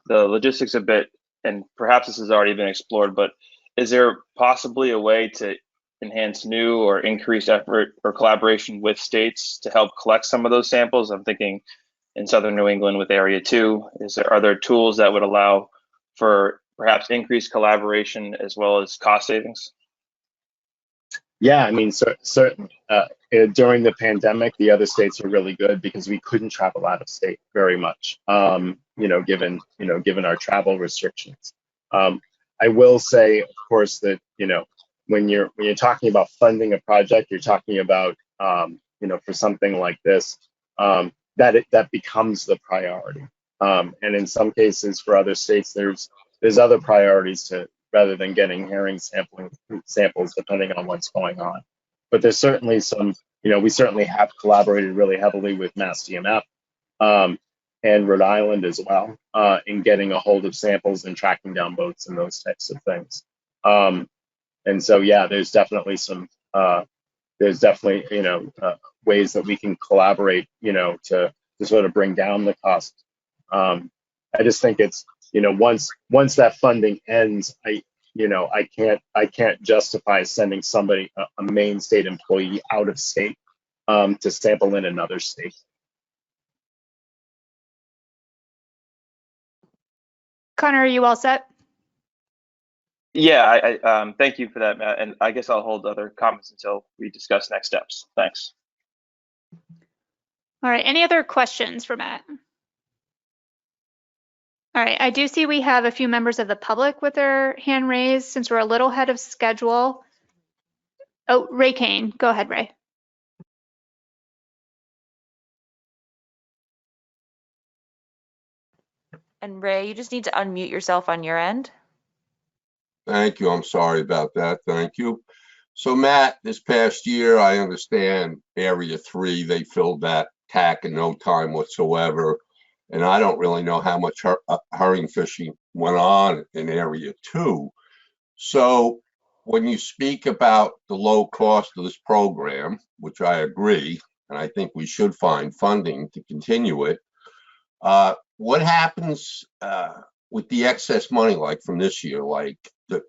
the logistics a bit, and perhaps this has already been explored, but is there possibly a way to enhance new or increased effort or collaboration with states to help collect some of those samples? I'm thinking in Southern New England with Area 2. Are there tools that would allow for perhaps increased collaboration as well as cost savings? Yeah, I mean, certainly. During the pandemic, the other states were really good because we couldn't travel out of state very much, given our travel restrictions. I will say, of course, that when you're talking about funding a project, you're talking about for something like this, that becomes the priority. And in some cases, for other states, there's other priorities to, rather than getting herring samples, depending on what's going on. But there's certainly some, we certainly have collaborated really heavily with Mass DMF and Rhode Island as well in getting a hold of samples and tracking down boats and those types of things. And so, yeah, there's definitely ways that we can collaborate, to sort of bring down the cost. I just think it's, once that funding ends, I can't justify sending somebody, a Maine state employee, out of state to sample in another state. Connor, are you all set? Yeah, I thank you for that, Matt. And I guess I'll hold other comments until we discuss next steps. Thanks. All right, any other questions for Matt? All right, I do see we have a few members of the public with their hand raised since we're a little ahead of schedule. Oh, Ray Kane, go ahead, Ray. And Ray, you just need to unmute yourself on your end. Thank you. I'm sorry about that. Thank you. So Matt, this past year, I understand Area 3, they filled that TAC in no time whatsoever. And I don't really know how much herring fishing went on in Area 2. So when you speak about the low cost of this program, which I agree, and I think we should find funding to continue it, what happens with the excess money, like from this year? Like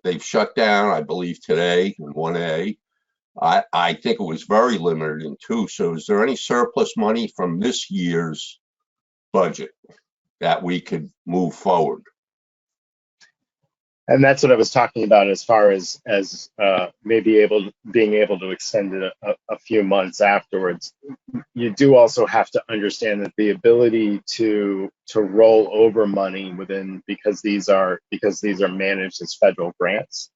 they've shut down, I believe, today in 1A. I think it was very limited in 2. So is there any surplus money from this year's budget that we could move forward? And that's what I was talking about as far as maybe being able to extend it a few months afterwards. You do also have to understand that the ability to roll over money because these are managed as federal grants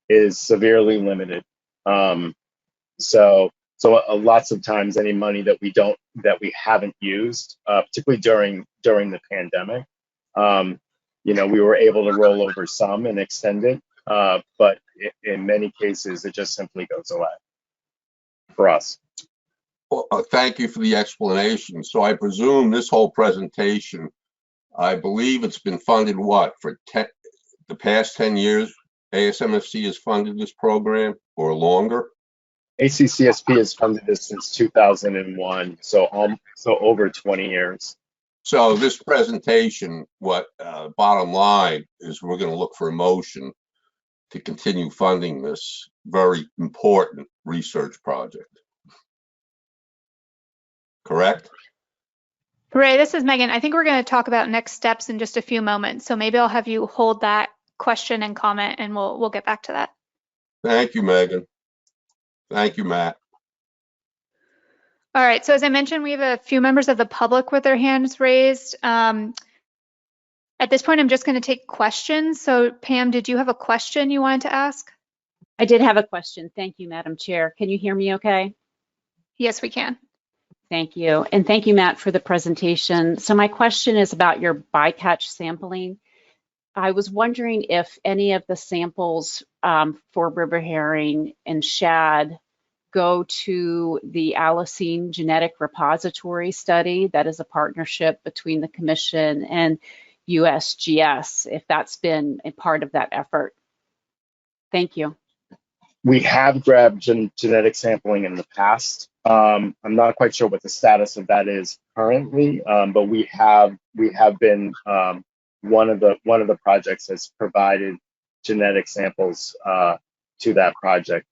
is severely limited. So lots of times any money that we haven't used, particularly during the pandemic, we were able to roll over some and extend it, but in many cases, it just simply goes away for us. Well, thank you for the explanation. So I presume this whole presentation, I believe it's been funded for the past 10 years, ASMFC has funded this program, or longer? ACCSP has funded this since 2001, so over 20 years. So this presentation, bottom line is we're going to look for a motion to continue funding this very important research project. Correct? Ray, this is Megan. I think we're going to talk about next steps in just a few moments. So maybe I'll have you hold that question and comment and we'll get back to that. Thank you, Megan. Thank you, Matt. All right, so as I mentioned, we have a few members of the public with their hands raised. At this point, I'm just going to take questions. So Pam, did you have a question you wanted to ask? I did have a question. Thank you, Madam Chair. Can you hear me okay? Yes, we can. Thank you. And thank you, Matt, for the presentation. So my question is about your bycatch sampling. I was wondering if any of the samples for river herring and shad go to the Allocene Genetic Repository study. That is a partnership between the Commission and USGS, if that's been a part of that effort. Thank you. We have grabbed genetic sampling in the past. I'm not quite sure what the status of that is currently, but we have been one of the projects has provided genetic samples to that project.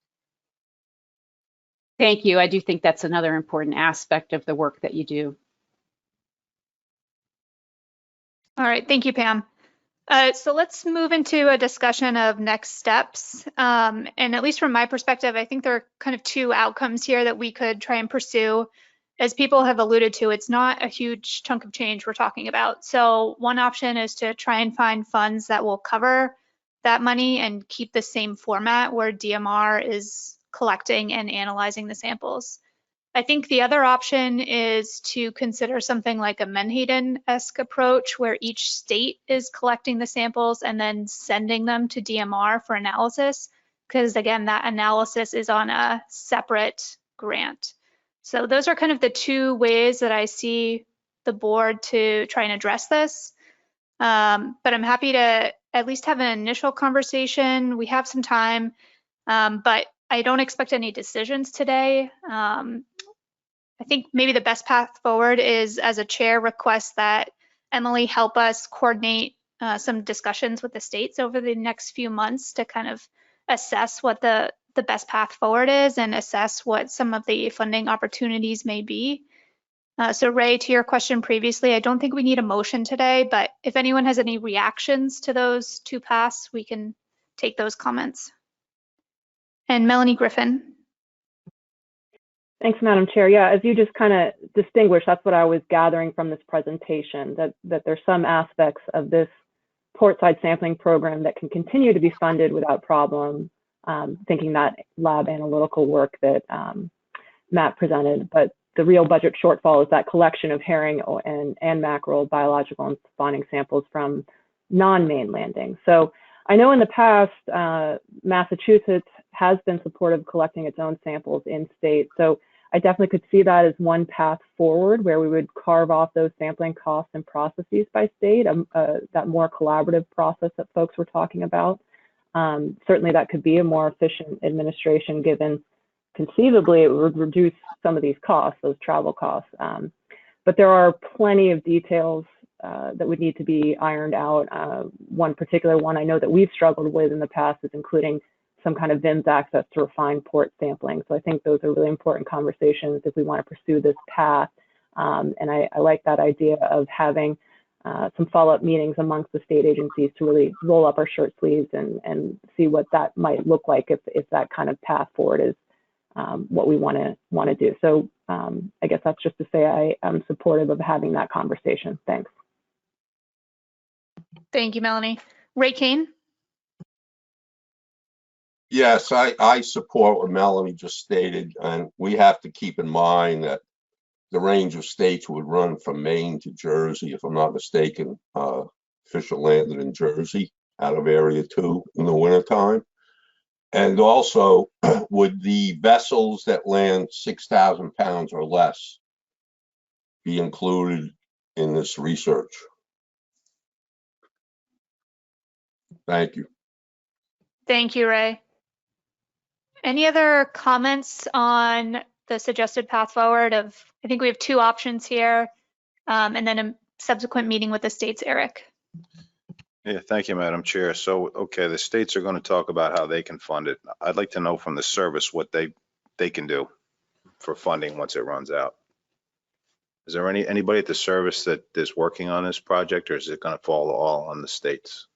Thank you. I do think that's another important aspect of the work that you do. All right, thank you, Pam. So let's move into a discussion of next steps. And at least from my perspective, I think there are kind of two outcomes here that we could try and pursue. As people have alluded to, it's not a huge chunk of change we're talking about. So one option is to try and find funds that will cover that money and keep the same format where DMR is collecting and analyzing the samples. I think the other option is to consider something like a Menhaden-esque approach where each state is collecting the samples and then sending them to DMR for analysis, because again, that analysis is on a separate grant. So those are kind of the two ways that I see the board to try and address this. But I'm happy to at least have an initial conversation. We have some time, but I don't expect any decisions today. I think maybe the best path forward is, as a chair, request that Emily help us coordinate some discussions with the states over the next few months to kind of assess what the best path forward is and assess what some of the funding opportunities may be. So Ray, to your question previously, I don't think we need a motion today, but if anyone has any reactions to those two paths, we can take those comments. And Melanie Griffin. Thanks, Madam Chair. Yeah, as you just kind of distinguished, that's what I was gathering from this presentation, that there's some aspects of this portside sampling program that can continue to be funded without problem, thinking that lab analytical work that Matt presented, but the real budget shortfall is that collection of herring and mackerel biological and spawning samples from non-main landing. So I know in the past, Massachusetts has been supportive of collecting its own samples in state. So I definitely could see that as one path forward where we would carve off those sampling costs and processes by state, that more collaborative process that folks were talking about. Certainly that could be a more efficient administration given conceivably it would reduce some of these costs, those travel costs. But there are plenty of details that would need to be ironed out. One particular one I know that we've struggled with in the past is including some kind of VIMS access to refine port sampling. So I think those are really important conversations if we want to pursue this path. And I like that idea of having some follow-up meetings amongst the state agencies to really roll up our shirt sleeves and see what that might look like if that kind of path forward is what we want to do. So I guess that's just to say I am supportive of having that conversation. Thanks. Thank you, Melanie. Ray Kane. Yes, I support what Melanie just stated, and we have to keep in mind that the range of states would run from Maine to Jersey, if I'm not mistaken. Fisher landed in Jersey out of Area 2 in the wintertime. And also, would the vessels that land 6,000 pounds or less be included in this research? Thank you. Thank you, Ray. Any other comments on the suggested path forward of, I think we have two options here, and then a subsequent meeting with the states, Eric. Yeah, thank you, Madam Chair. So, okay, the states are going to talk about how they can fund it. I'd like to know from the service what they can do for funding once it runs out. Is there anybody at the service that is working on this project, or is it going to fall all on the states?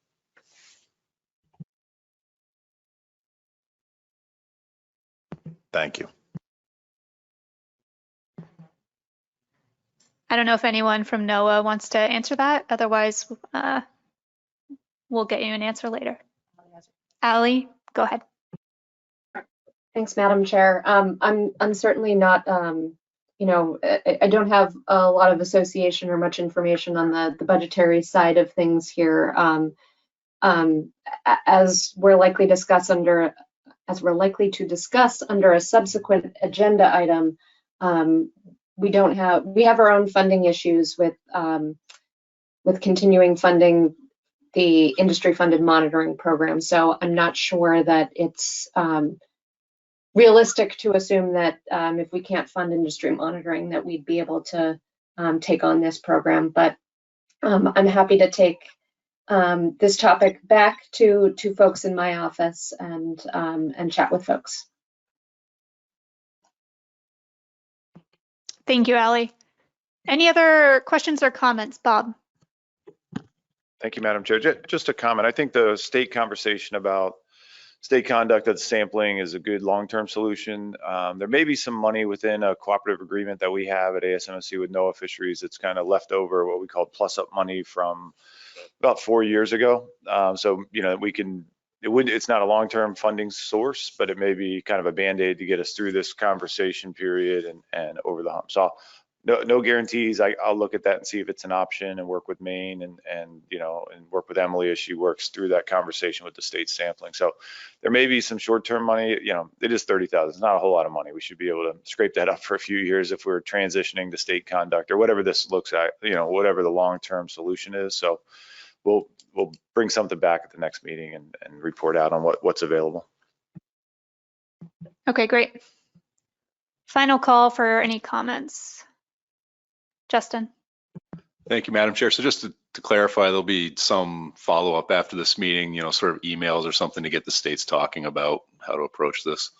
Thank you. I don't know if anyone from NOAA wants to answer that. Otherwise, we'll get you an answer later. Allie, go ahead. Thanks, Madam Chair. I'm certainly not, you know, I don't have a lot of association or much information on the budgetary side of things here. As we're likely discuss under as we're likely to discuss under a subsequent agenda item, we have our own funding issues with continuing funding the industry-funded monitoring program. So I'm not sure that it's realistic to assume that if we can't fund industry monitoring, that we'd be able to take on this program. But I'm happy to take this topic back to folks in my office and chat with folks. Thank you, Ally. Any other questions or comments, Bob? Thank you, Madam Chair. Just a comment. I think the state conversation about state conducted sampling is a good long-term solution. There may be some money within a cooperative agreement that we have at ASMSC with NOAA Fisheries that's kind of left over, what we call plus-up money from about 4 years ago. So, you know, it's not a long-term funding source, but it may be kind of a Band-Aid to get us through this conversation period and over the hump. So no guarantees. I'll look at that and see if it's an option and work with Maine and you know, and work with Emily as she works through that conversation with the state sampling. So there may be some short-term money. You know, it is $30,000. It's not a whole lot of money. We should be able to scrape that up for a few years if we're transitioning to state conduct or whatever this looks at, you know, whatever the long-term solution is. So we'll bring something back at the next meeting and report out on what's available. Okay, great. Final call for any comments. Justin. Thank you, Madam Chair. So just to clarify, there'll be some follow-up after this meeting, you know, sort of emails or something to get the states talking about how to approach this.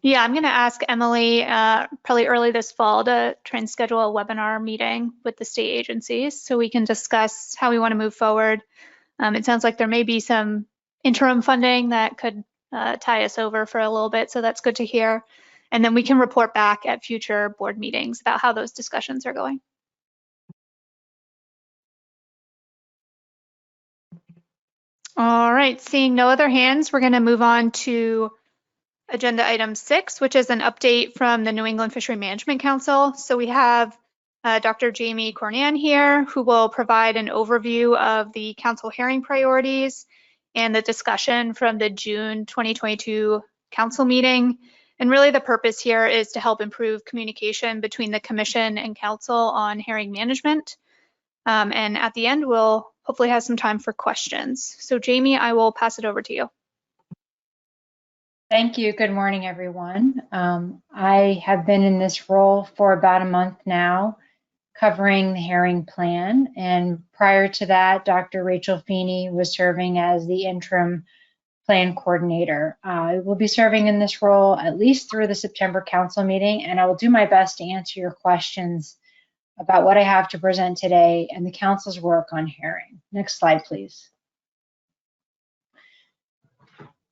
Yeah, I'm going to ask Emily probably early this fall to try and schedule a webinar meeting with the state agencies so we can discuss how we want to move forward. It sounds like there may be some interim funding that could tie us over for a little bit, so that's good to hear. And then we can report back at future board meetings about how those discussions are going. All right, seeing no other hands, we're going to move on to agenda item 6, which is an update from the New England Fishery Management Council. So we have Dr. Jamie Cornan here, who will provide an overview of the council hearing priorities and the discussion from the June 2022 council meeting. And really the purpose here is to help improve communication between the commission and council on herring management. And at the end, we'll hopefully have some time for questions. So Jamie, I will pass it over to you. Thank you. Good morning, everyone. I have been in this role for about a month now, covering the herring plan. And prior to that, Dr. Rachel Feeney was serving as the interim plan coordinator. I will be serving in this role at least through the September council meeting, and I will do my best to answer your questions about what I have to present today and the council's work on herring. Next slide, please.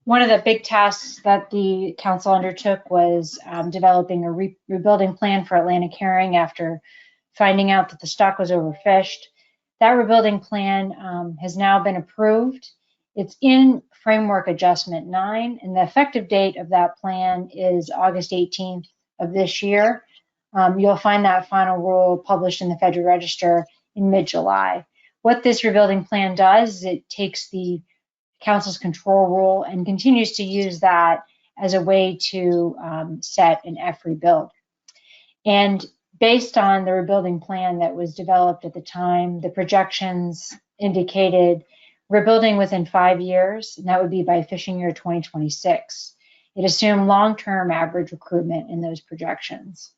One of the big tasks that the council undertook was developing a rebuilding plan for Atlantic herring after finding out that the stock was overfished. That rebuilding plan has now been approved. It's in Framework Adjustment 9, and the effective date of that plan is August 18th of this year. You'll find that final rule published in the Federal Register in mid-July. What this rebuilding plan does is it takes the council's control rule and continues to use that as a way to set an F rebuild. And based on the rebuilding plan that was developed at the time, the projections indicated rebuilding within 5 years, and that would be by fishing year 2026. It assumed long-term average recruitment in those projections.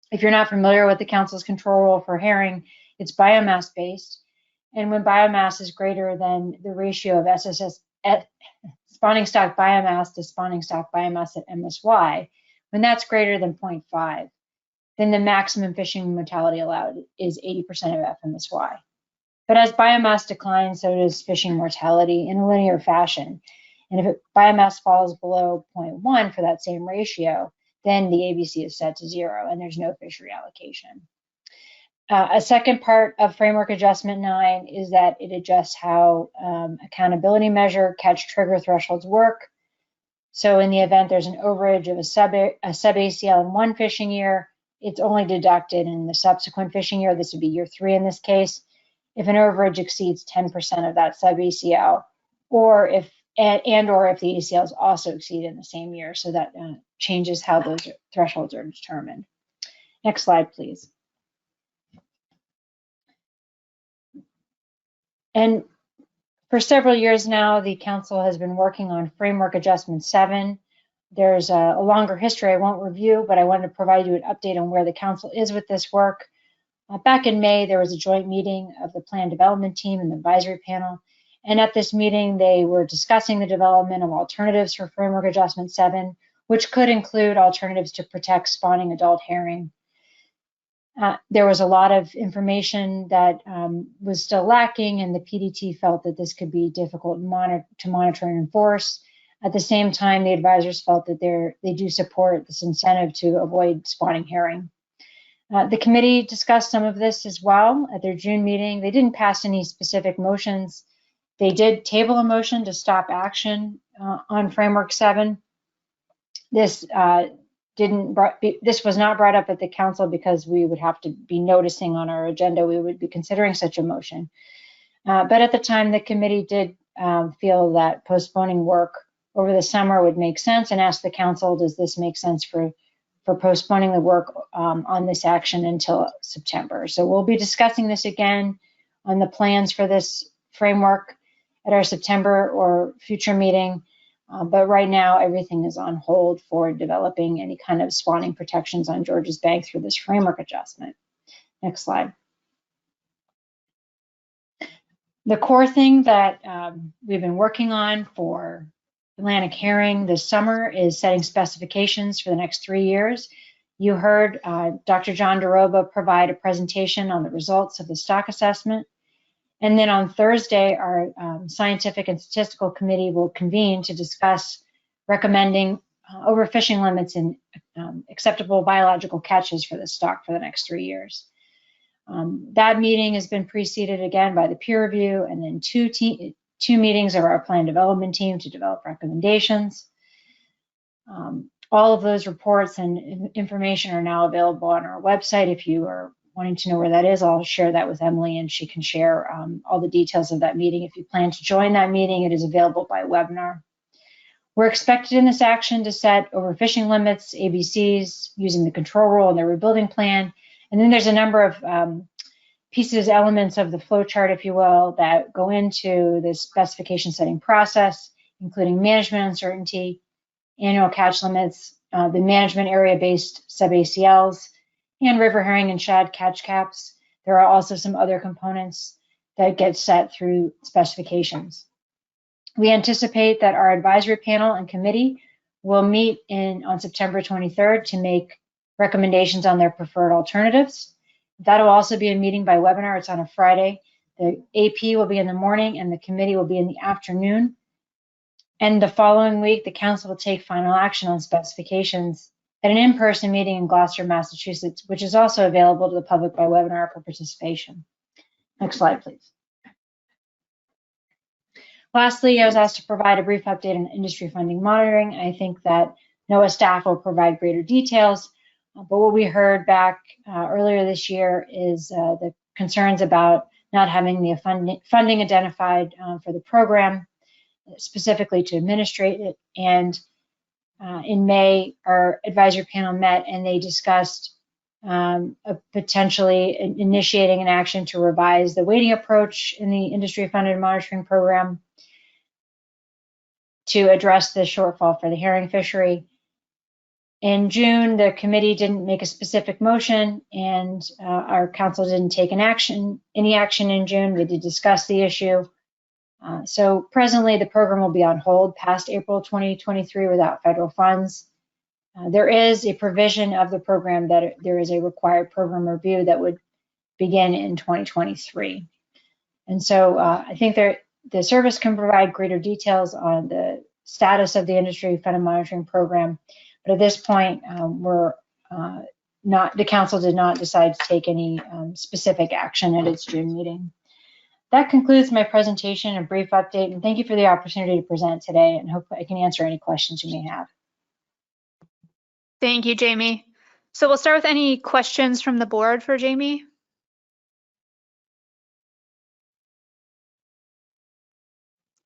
If you're not familiar with the council's control rule for herring, it's biomass based. And when biomass is greater than the ratio of SSS at spawning stock biomass to spawning stock biomass at MSY, when that's greater than 0.5, then the maximum fishing mortality allowed is 80% of FMSY. But as biomass declines, so does fishing mortality in a linear fashion. And if biomass falls below 0.1 for that same ratio, then the ABC is set to 0 and there's no fishery allocation. A second part of Framework Adjustment 9 is that it adjusts how accountability measure catch trigger thresholds work. So in the event there's an overage of a sub ACL in one fishing year, it's only deducted in the subsequent fishing year. This would be year 3 in this case. If an overage exceeds 10% of that sub ACL, or if and or if the ACLs also exceed in the same year. So that changes how those thresholds are determined. Next slide, please. And for several years now, the council has been working on Framework Adjustment 7. There's a longer history I won't review, but I wanted to provide you an update on where the council is with this work. Back in May, there was a joint meeting of the plan development team and the advisory panel. And at this meeting, they were discussing the development of alternatives for Framework Adjustment 7, which could include alternatives to protect spawning adult herring. There was a lot of information that was still lacking, and the PDT felt that this could be difficult to monitor and enforce. At the same time, the advisors felt that they do support this incentive to avoid spawning herring. The committee discussed some of this as well at their June meeting. They didn't pass any specific motions. They did table a motion to stop action on Framework 7. This was not brought up at the council because we would have to be noticing on our agenda we would be considering such a motion. But at the time, the committee did feel that postponing work over the summer would make sense, and asked the council, does this make sense for postponing the work on this action until September? So we'll be discussing this again on the plans for this framework at our September or future meeting. But right now, everything is on hold for developing any kind of spawning protections on Georges Bank through this framework adjustment. Next slide. The core thing that we've been working on for Atlantic herring this summer is setting specifications for the next 3 years. You heard Dr. John DeRoba provide a presentation on the results of the stock assessment. And then on Thursday, our scientific and statistical committee will convene to discuss recommending overfishing limits and acceptable biological catches for the stock for the next 3 years. That meeting has been preceded again by the peer review, and then two meetings of our plan development team to develop recommendations. All of those reports and information are now available on our website. If you are wanting to know where that is, I'll share that with Emily and she can share all the details of that meeting. If you plan to join that meeting, it is available by webinar. We're expected in this action to set overfishing limits, ABCs, using the control rule and the rebuilding plan. And then there's a number of pieces, elements of the flow chart, if you will, that go into the specification setting process, including management uncertainty, annual catch limits, the management area-based sub-ACLs, and river herring and shad catch caps. There are also some other components that get set through specifications. We anticipate that our advisory panel and committee will meet on September 23rd to make recommendations on their preferred alternatives. That'll also be a meeting by webinar. It's on a Friday. The AP will be in the morning and the committee will be in the afternoon. And the following week, the council will take final action on specifications at an in-person meeting in Gloucester, Massachusetts, which is also available to the public by webinar for participation. Next slide, please. Lastly, I was asked to provide a brief update on industry funding monitoring. I think that NOAA staff will provide greater details, but what we heard back earlier this year is the concerns about not having the funding identified for the program, specifically to administrate it. And in May, our advisory panel met and they discussed potentially initiating an action to revise the weighting approach in the industry-funded monitoring program to address the shortfall for the herring fishery. In June, the committee didn't make a specific motion and our council didn't take any action in June. We did discuss the issue. So presently the program will be on hold past April 2023 without federal funds. There is a provision of the program that there is a required program review that would begin in 2023. And so I think the service can provide greater details on the status of the industry funded monitoring program. But at this point, the council did not decide to take any specific action at its June meeting. That concludes my presentation, a brief update, and thank you for the opportunity to present today, and hope I can answer any questions you may have. Thank you, Jamie. So we'll start with any questions from the board for Jamie.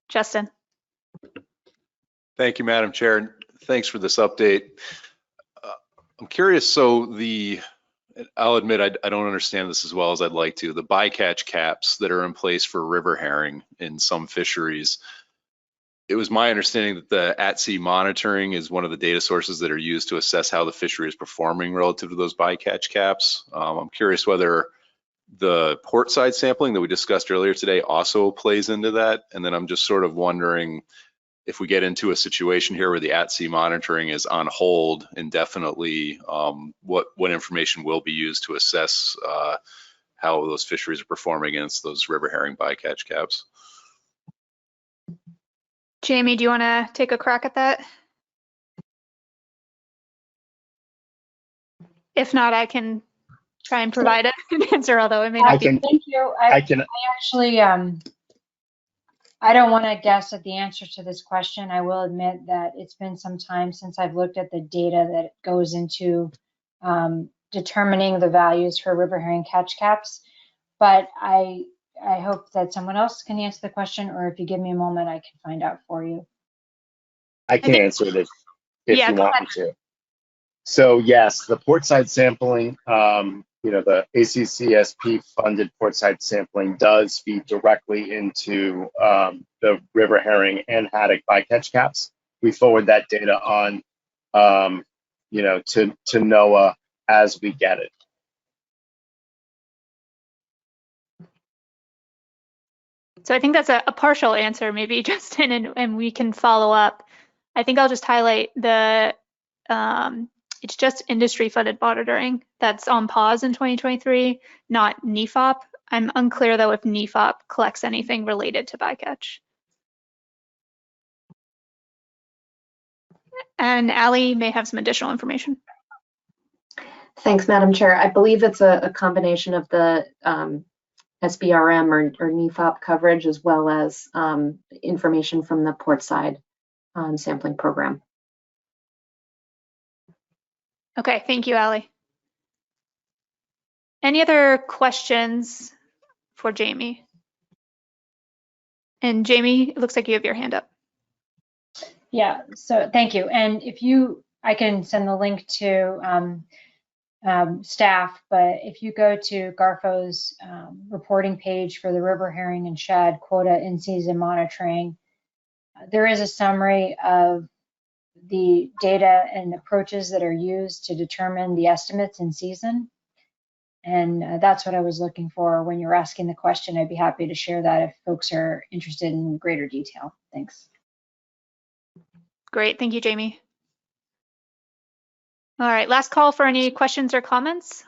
Justin. Thank you, Madam Chair, and thanks for this update. I'm curious, so I'll admit I don't understand this as well as I'd like to. The bycatch caps that are in place for river herring in some fisheries, it was my understanding that the at-sea monitoring is one of the data sources that are used to assess how the fishery is performing relative to those bycatch caps. I'm curious whether the portside sampling that we discussed earlier today also plays into that. And then I'm just sort of wondering if we get into a situation here where the at-sea monitoring is on hold indefinitely, what information will be used to assess how those fisheries are performing against those river herring bycatch caps. Jamie, do you want to take a crack at that? If not, I can try and provide an answer, although it may not be. Thank you. I actually, I don't want to guess at the answer to this question. I will admit that it's been some time since I've looked at the data that goes into determining the values for river herring catch caps, but I hope that someone else can answer the question, or if you give me a moment, I can find out for you. I can answer it if you want me to. So yes, the portside sampling, the ACCSP funded portside sampling does feed directly into the river herring and haddock bycatch caps. We forward that data on, to NOAA as we get it. So I think that's a partial answer, maybe, Justin, and we can follow up. I think I'll just highlight it's just industry funded monitoring that's on pause in 2023, not NEFOP. I'm unclear though if NEFOP collects anything related to bycatch. And Allie may have some additional information. Thanks, Madam Chair. I believe it's a combination of the SBRM or NEFOP coverage, as well as information from the portside sampling program. Okay, thank you, Allie. Any other questions for Jamie? And Jamie, it looks like you have your hand up. Yeah, so thank you. And I can send the link to staff, but if you go to Garfo's reporting page for the river herring and shad quota in-season monitoring, there is a summary of the data and approaches that are used to determine the estimates in season. And that's what I was looking for when you're asking the question. I'd be happy to share that if folks are interested in greater detail. Thanks. Great, thank you, Jamie. All right, last call for any questions or comments.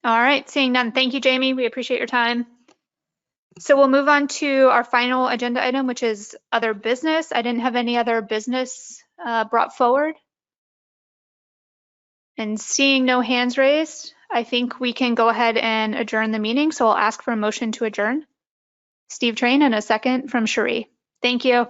All right, seeing none. Thank you, Jamie. We appreciate your time. So we'll move on to our final agenda item, which is other business. I didn't have any other business brought forward. And seeing no hands raised, I think we can go ahead and adjourn the meeting. So I'll ask for a motion to adjourn. Steve Train and a second from Cherie. Thank you.